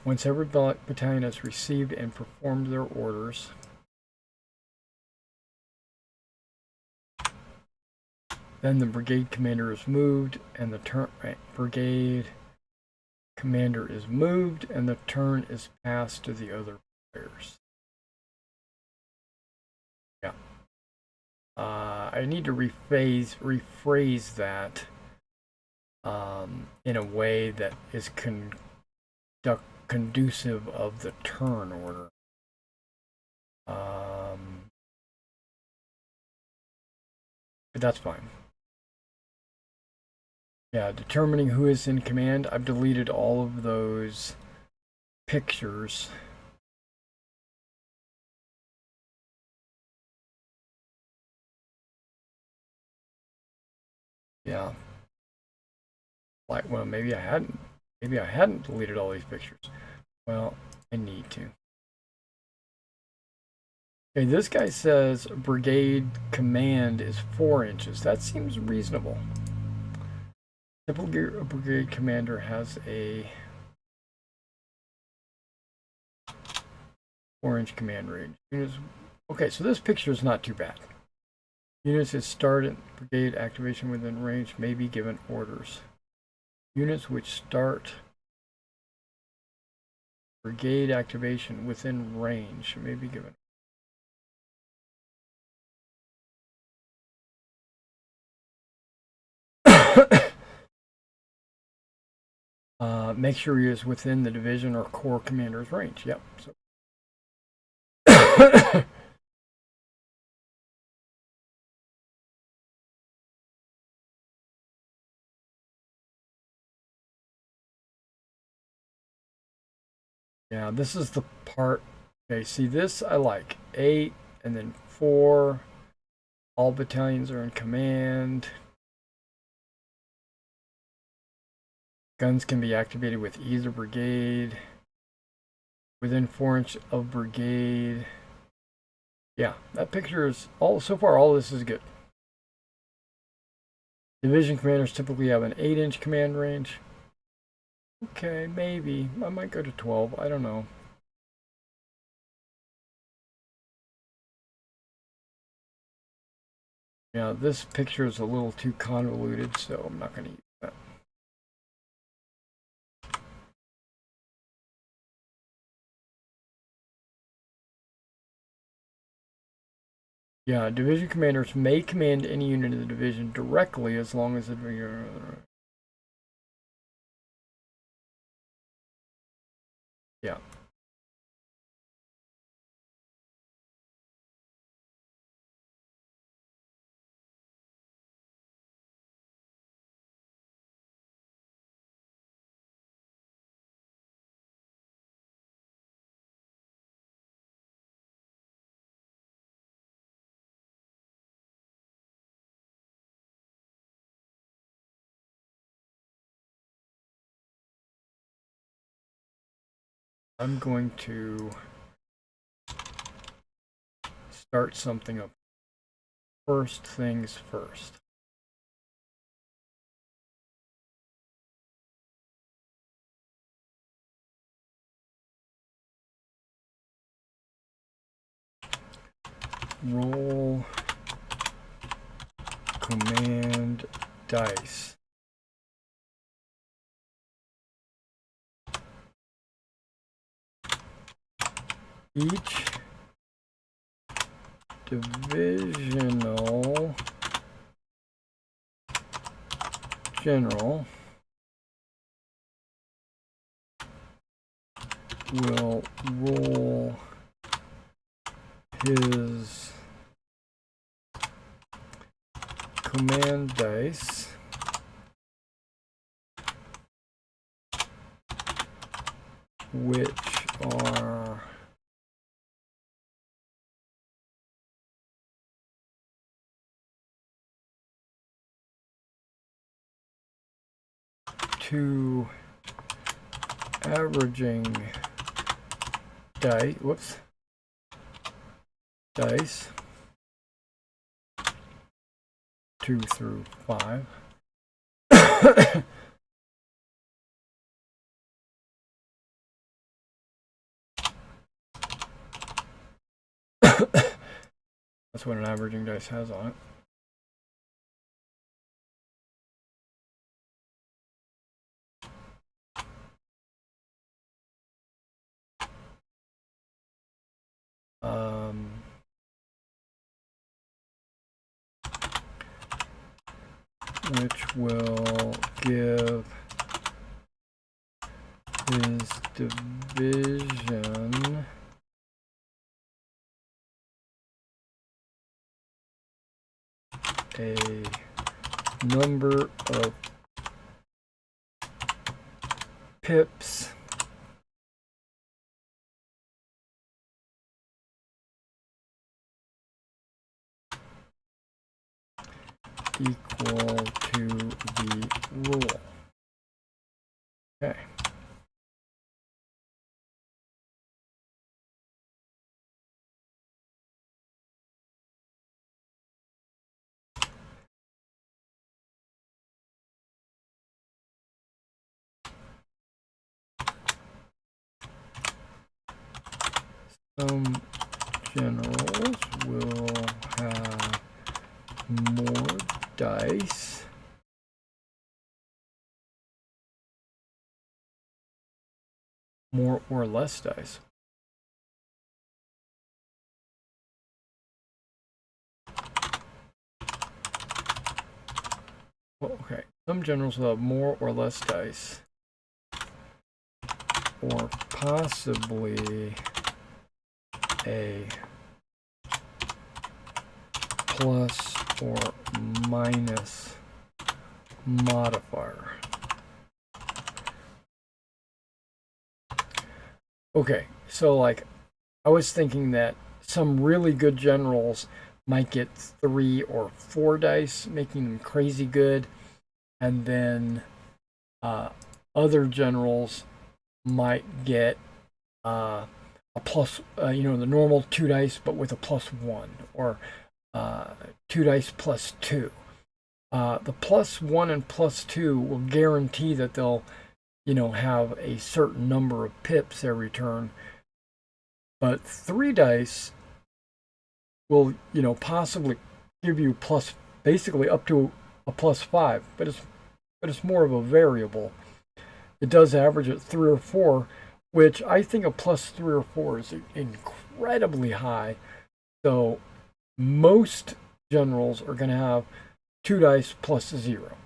Once every battalion has received and performed their orders, then the brigade commander is moved and the brigade commander is moved and the turn is passed to the other players. Yeah. I need to rephrase that in a way that is conducive of the turn order. But that's fine. Yeah, determining who is in command. I've deleted all of those pictures. Yeah. Like, well, maybe I hadn't deleted all these pictures. Well, I need to. Okay, this guy says brigade command is 4 inches. That seems reasonable. Typically, a brigade commander has a 4-inch command range. Units, okay, so this picture is not too bad. Units that start at brigade activation within range may be given orders. Units which start brigade activation within range may be given. Make sure he is within the division or corps commander's range. Yep. So. Yeah, this is the part. Okay, see this I like. 8 and then 4. All battalions are in command. Guns can be activated with either brigade. Within 4 inch of brigade. Yeah, that picture is all so far. All this is good. Division commanders typically have an 8-inch command range. Okay, maybe I might go to 12. I don't know. Yeah, this picture is a little too convoluted, so I'm not going to use that. Yeah, division commanders may command any unit of the division directly as long as it. Yeah. I'm going to start something up. First things first. Roll command dice. Each divisional general will roll his command dice which are to averaging dice, dice 2 through 5. That's what an averaging dice has on it. Which will give his division a number of pips equal to the rule. Okay. Some generals will have more dice more or less dice. Well, okay, some generals will have more or less dice, or possibly a plus or minus modifier. Okay, so like I was thinking that some really good generals might get 3 or 4 dice, making them crazy good, and then other generals might get a plus, the normal 2 dice, but with a +1, or 2 dice plus 2. The +1 and +2 will guarantee that they'll, have a certain number of pips every turn. But 3 dice will, possibly give you basically up to a +5, but it's more of a variable. It does average at 3 or 4, which I think a +3 or 4 is incredibly high. So most generals are going to have 2 dice plus 0.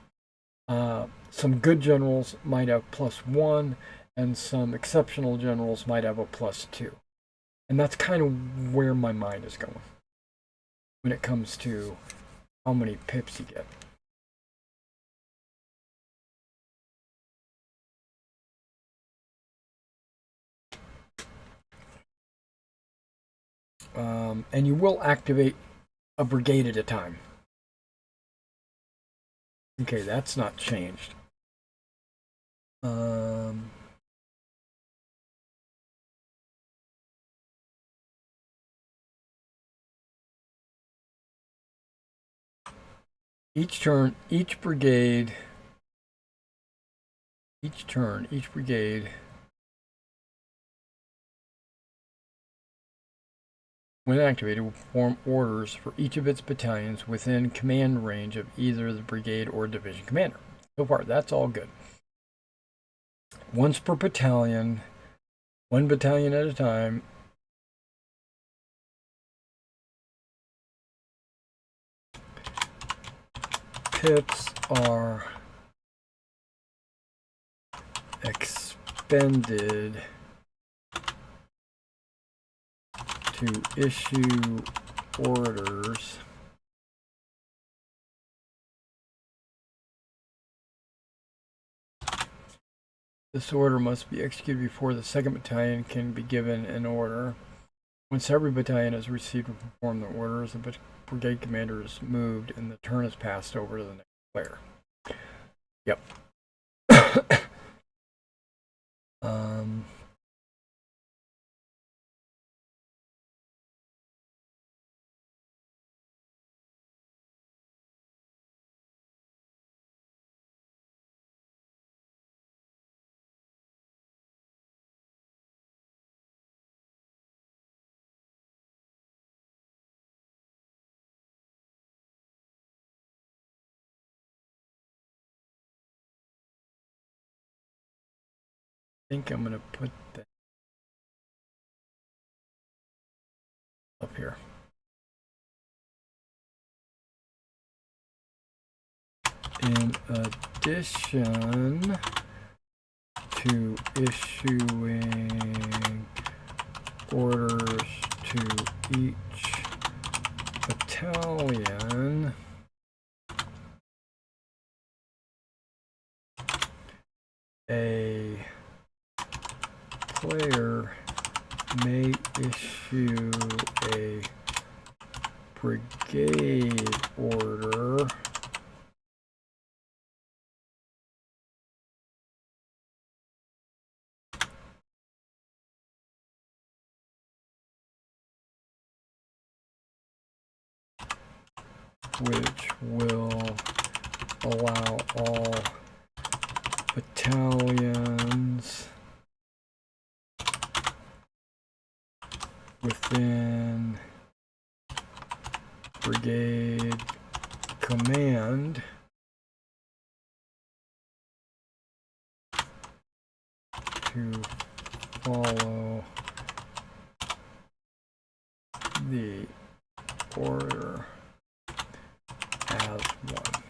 Some good generals might have +1, and some exceptional generals might have a +2. And that's kind of where my mind is going when it comes to how many pips you get. And you will activate a brigade at a time. Okay, that's not changed. Each turn, each brigade, when activated, will perform orders for each of its battalions within command range of either the brigade or division commander. So far, that's all good. Once per battalion, 1 battalion at a time. Pips are expended to issue orders This order must be executed before the 2nd Battalion can be given an order. Once every battalion has received and performed their orders, the brigade commander is moved and the turn is passed over to the next player. Yep. I think I'm going to put that up here. In addition to issuing orders to each battalion, a player may issue a brigade order which will allow all battalions within brigade command to follow the order as one.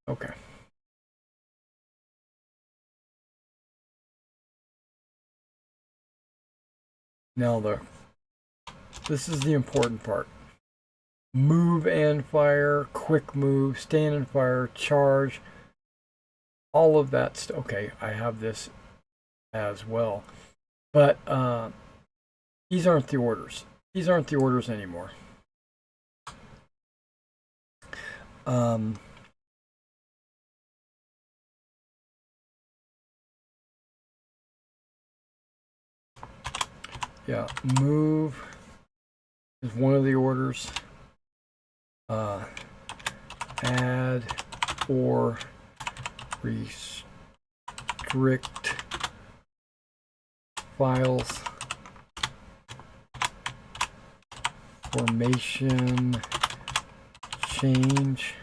Okay. Now this is the important part. Move and fire, quick move, stand and fire, charge, all of that. Okay, I have this as well. But these aren't the orders. These aren't the orders anymore. Yeah, move is one of the orders. Add or restrict files, formation change,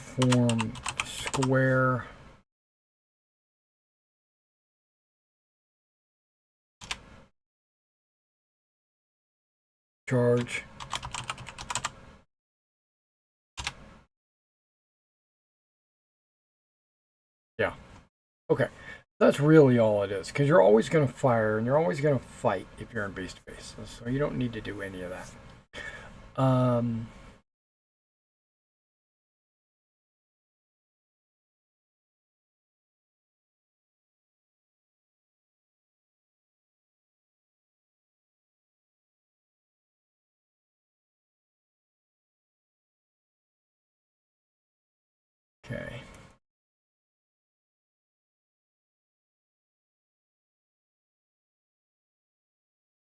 form square, charge, yeah, okay. That's really all it is, because you're always going to fire and you're always going to fight if you're in base-to-base, so you don't need to do any of that. Okay.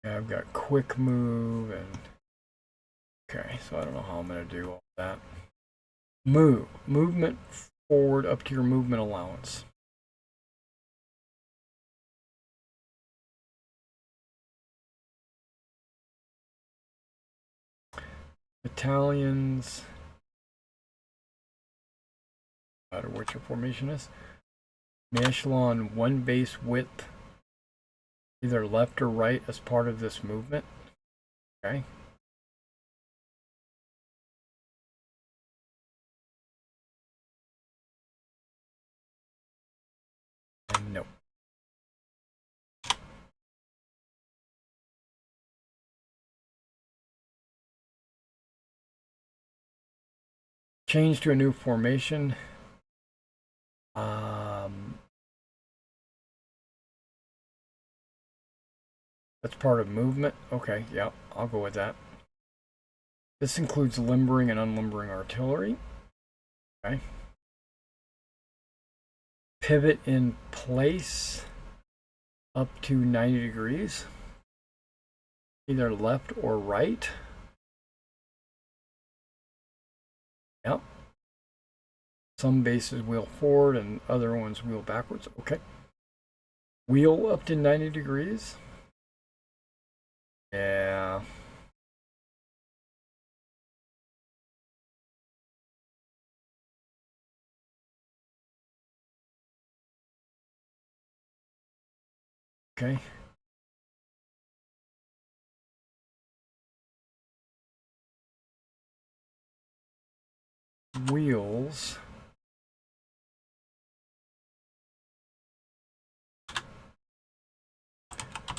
Yeah, I've got quick move and okay, so I don't know how I'm going to do all that. Movement forward up to your movement allowance. Battalions, no matter what your formation is. Echelon one base width, either left or right as part of this movement. Okay. And no. Change to a new formation. That's part of movement. Okay, yeah, I'll go with that. This includes limbering and unlimbering artillery. Okay. Pivot in place up to 90 degrees, either left or right. Yep. Some bases wheel forward and other ones wheel backwards. Okay. Wheel up to 90 degrees. Yeah. Okay. Wheels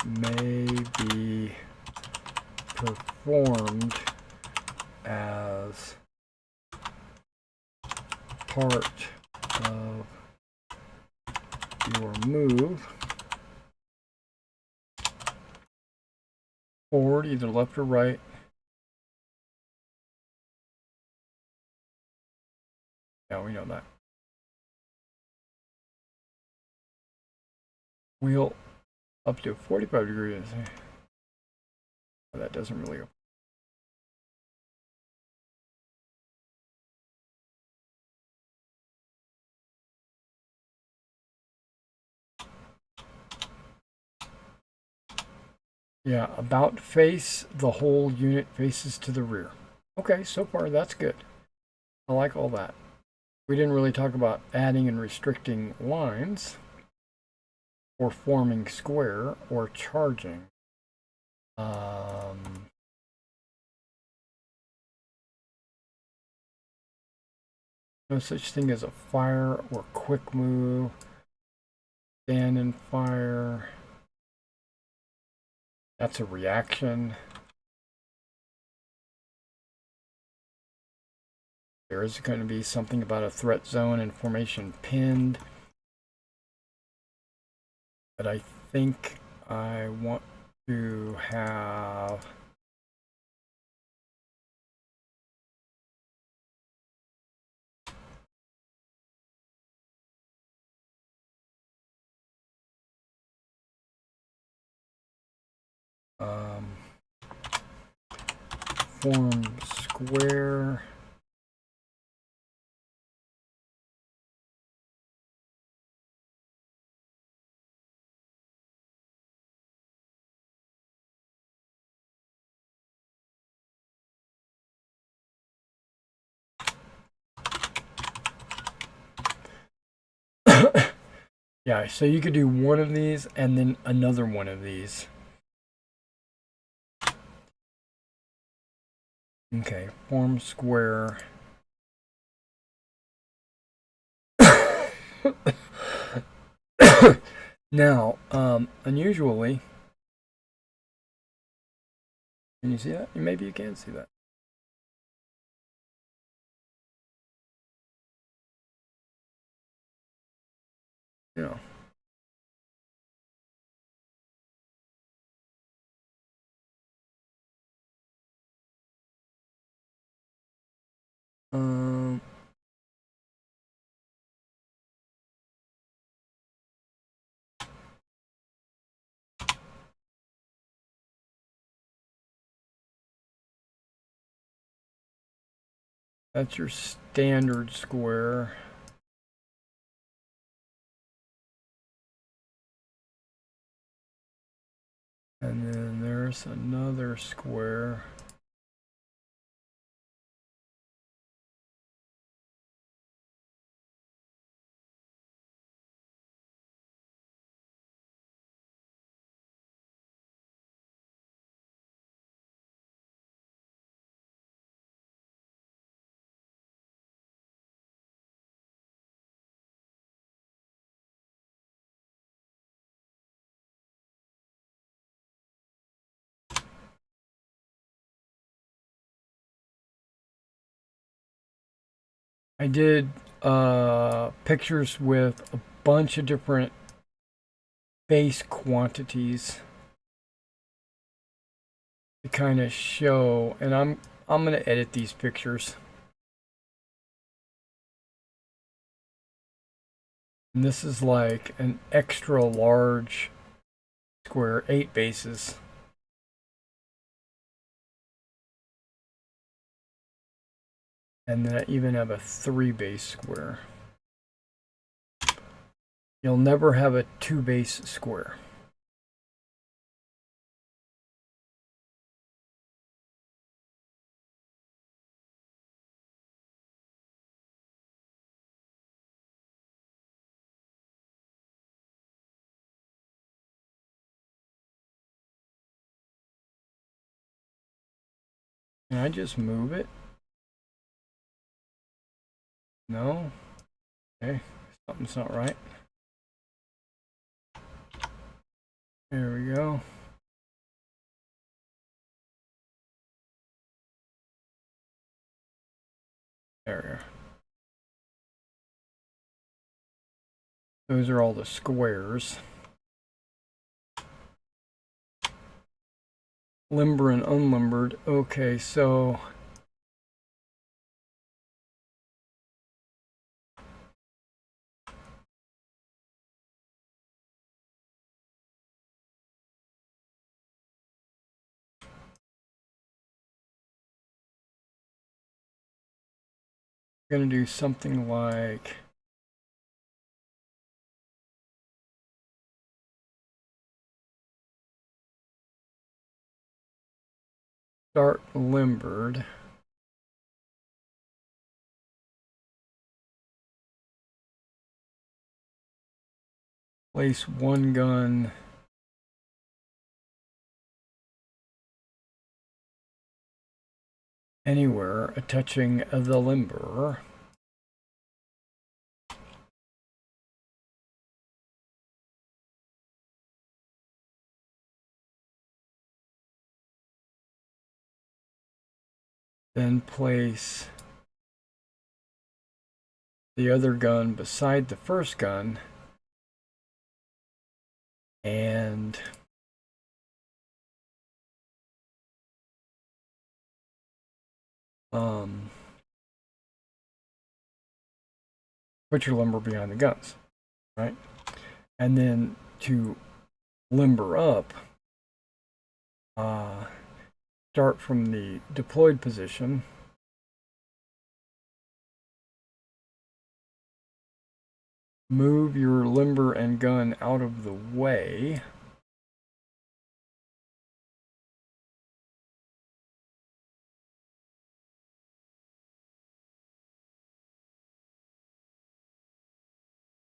may be performed as part of your move forward, either left or right. Yeah, we know that. Wheel up to 45 degrees. That doesn't really Yeah, about face, the whole unit faces to the rear. Okay, so far that's good. I like all that. We didn't really talk about adding and restricting lines, or forming square, or charging. No such thing as a fire or quick move. Stand and fire. That's a reaction. There is going to be something about a threat zone and formation pinned. But I think I want to have form square. Yeah, so you could do one of these and then another one of these. Okay, form square. Now, unusually, can you see that? Maybe you can see that. Yeah. Um, that's your standard square. And then there's another square. I did pictures with a bunch of different base quantities to kind of show, and I'm gonna edit these pictures. And this is like an extra large square, 8 bases. And then I even have a 3 base square. You'll never have a 2 base square. Can I just move it? No? Okay, something's not right. There we go. There we are. Those are all the squares. Limber and unlimbered. Okay, so I'm gonna do something like start limbered. Place one gun anywhere touching the limber. Then place the other gun beside the first gun and put your limber behind the guns, right? And then to limber up, start from the deployed position. Move your limber and gun out of the way.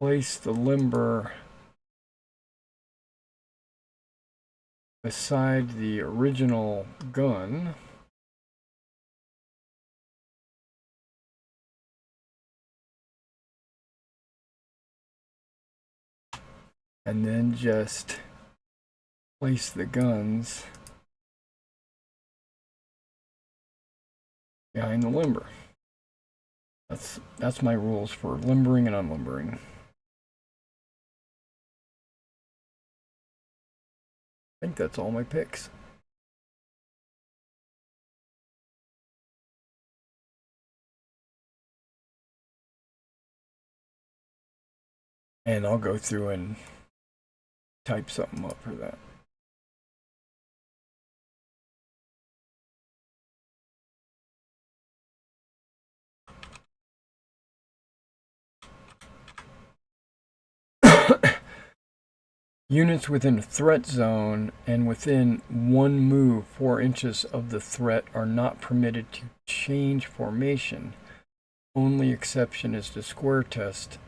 Place the limber beside the original gun. And then just place the guns behind the limber. That's my rules for limbering and unlimbering. I think that's all my picks. And I'll go through and type something up for that. Units within a threat zone and within one move 4 inches of the threat are not permitted to change formation. Only exception is the square test,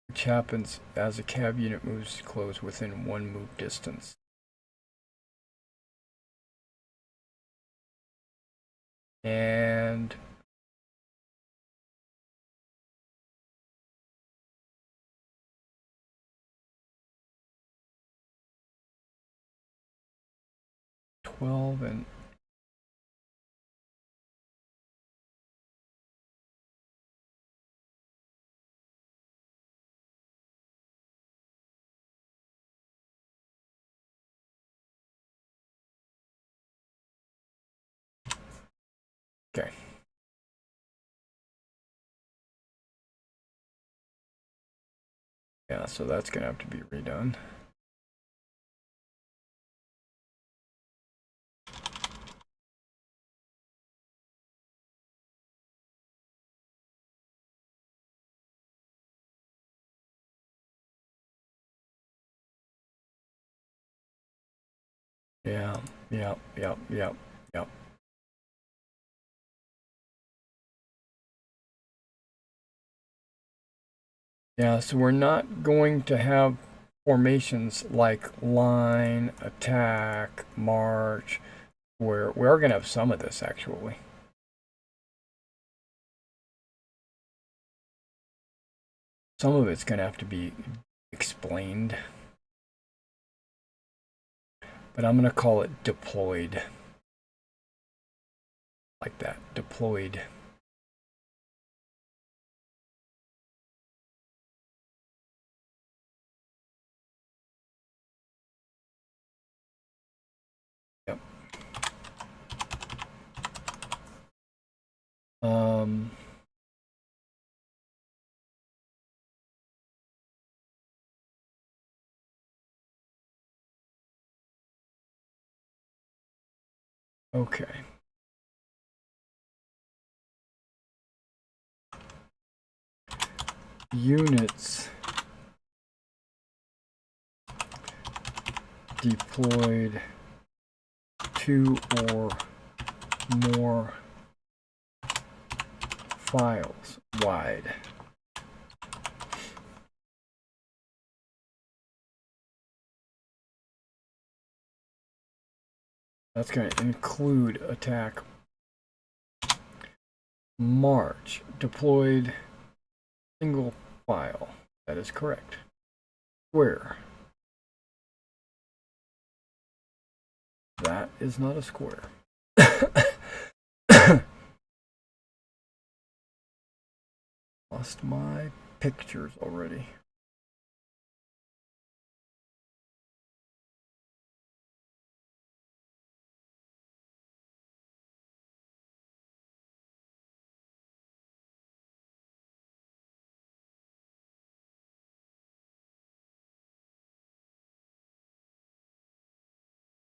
which happens as a cav unit moves close within 1 move distance. And and okay. Yeah, so that's going to have to be redone. Yeah. Yeah, so we're not going to have formations like line, attack, march, where we are going to have some of this actually. Some of it's going to have to be explained. But I'm going to call it deployed. Like that, deployed. Yep. Okay. Units deployed to or more files wide. That's going to include attack. March deployed single file. That is correct. Square. That is not a square. Lost my pictures already.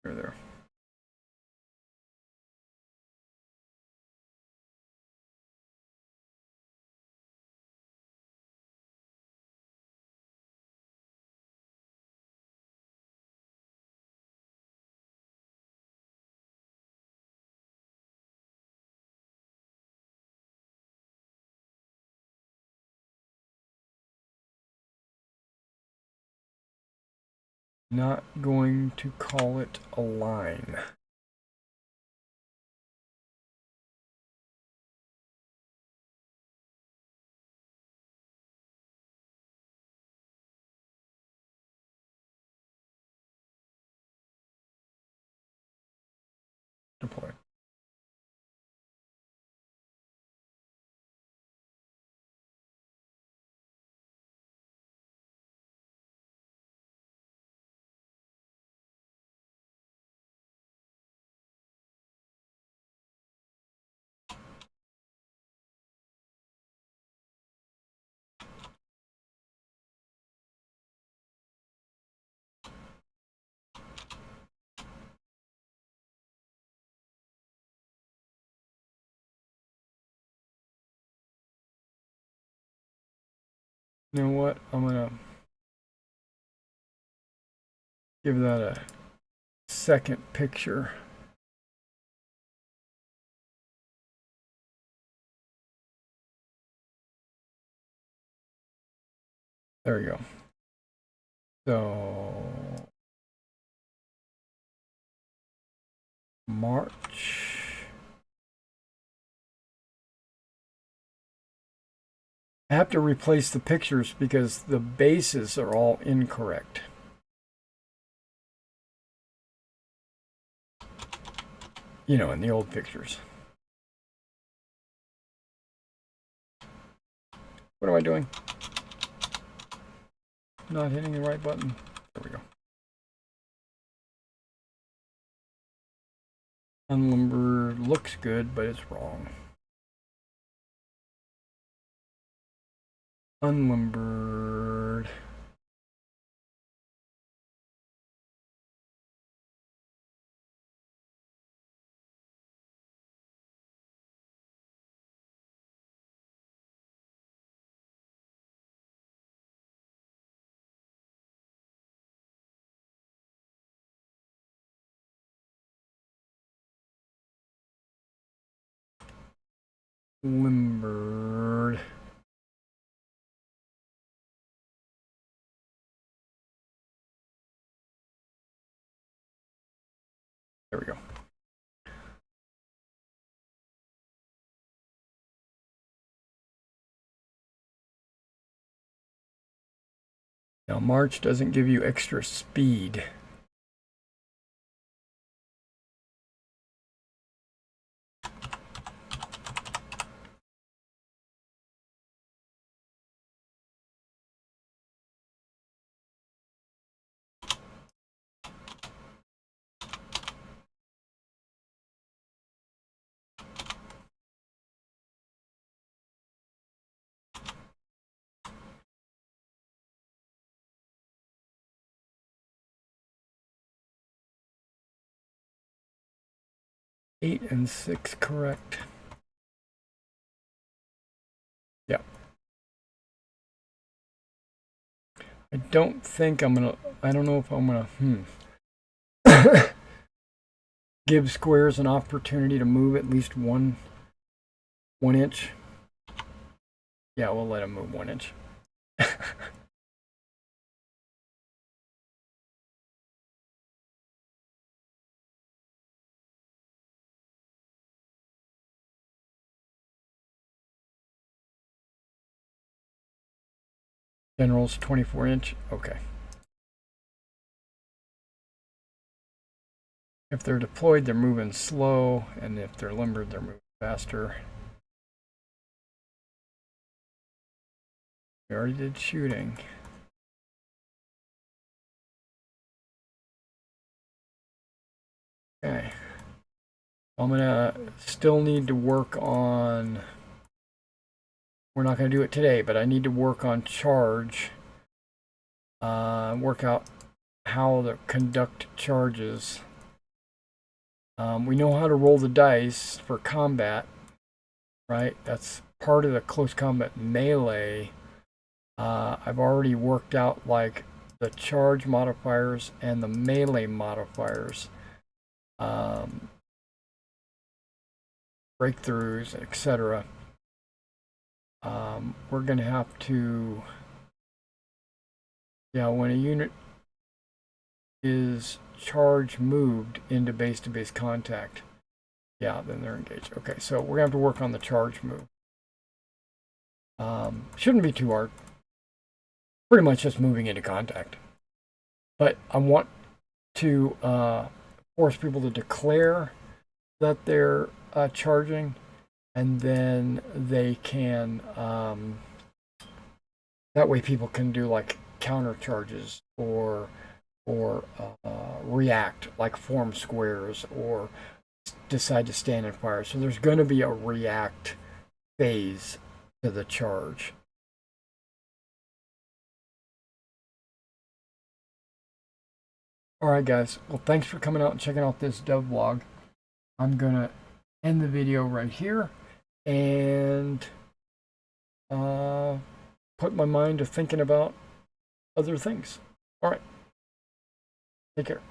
There. Not going to call it a line. Deploy. You know what? I'm gonna give that a second picture. There we go. So March. I have to replace the pictures because the bases are all incorrect. You know, in the old pictures. What am I doing? Not hitting the right button. There we go. Unlimbered looks good, but it's wrong. Unlimbered. Limbered. There we go. Now, March doesn't give you extra speed. Eight and 6 correct. Yeah. I don't think I'm gonna, I don't know if I'm gonna, give squares an opportunity to move at least one inch. Yeah, we'll let them move 1 inch. General's 24 inch. Okay. If they're deployed, they're moving slow, and if they're limbered, they're moving faster. We already did shooting. Okay. I'm gonna still need to work on, we're not gonna do it today, but I need to work on charge. Work out how to conduct charges. We know how to roll the dice for combat, right? That's part of the close combat melee. I've already worked out like the charge modifiers and the melee modifiers, breakthroughs, etc. We're going to have to, yeah, when a unit is charge moved into base-to-base contact, yeah, then they're engaged. Okay, so we're going to have to work on the charge move. Shouldn't be too hard. Pretty much just moving into contact. But I want to force people to declare that they're charging, and then they can, that way people can do like counter charges or react, like form squares, or decide to stand and fire. So there's going to be a react phase to the charge. Alright guys, well thanks for coming out and checking out this dev vlog. I'm going to end the video right here and put my mind to thinking about other things. Alright, take care.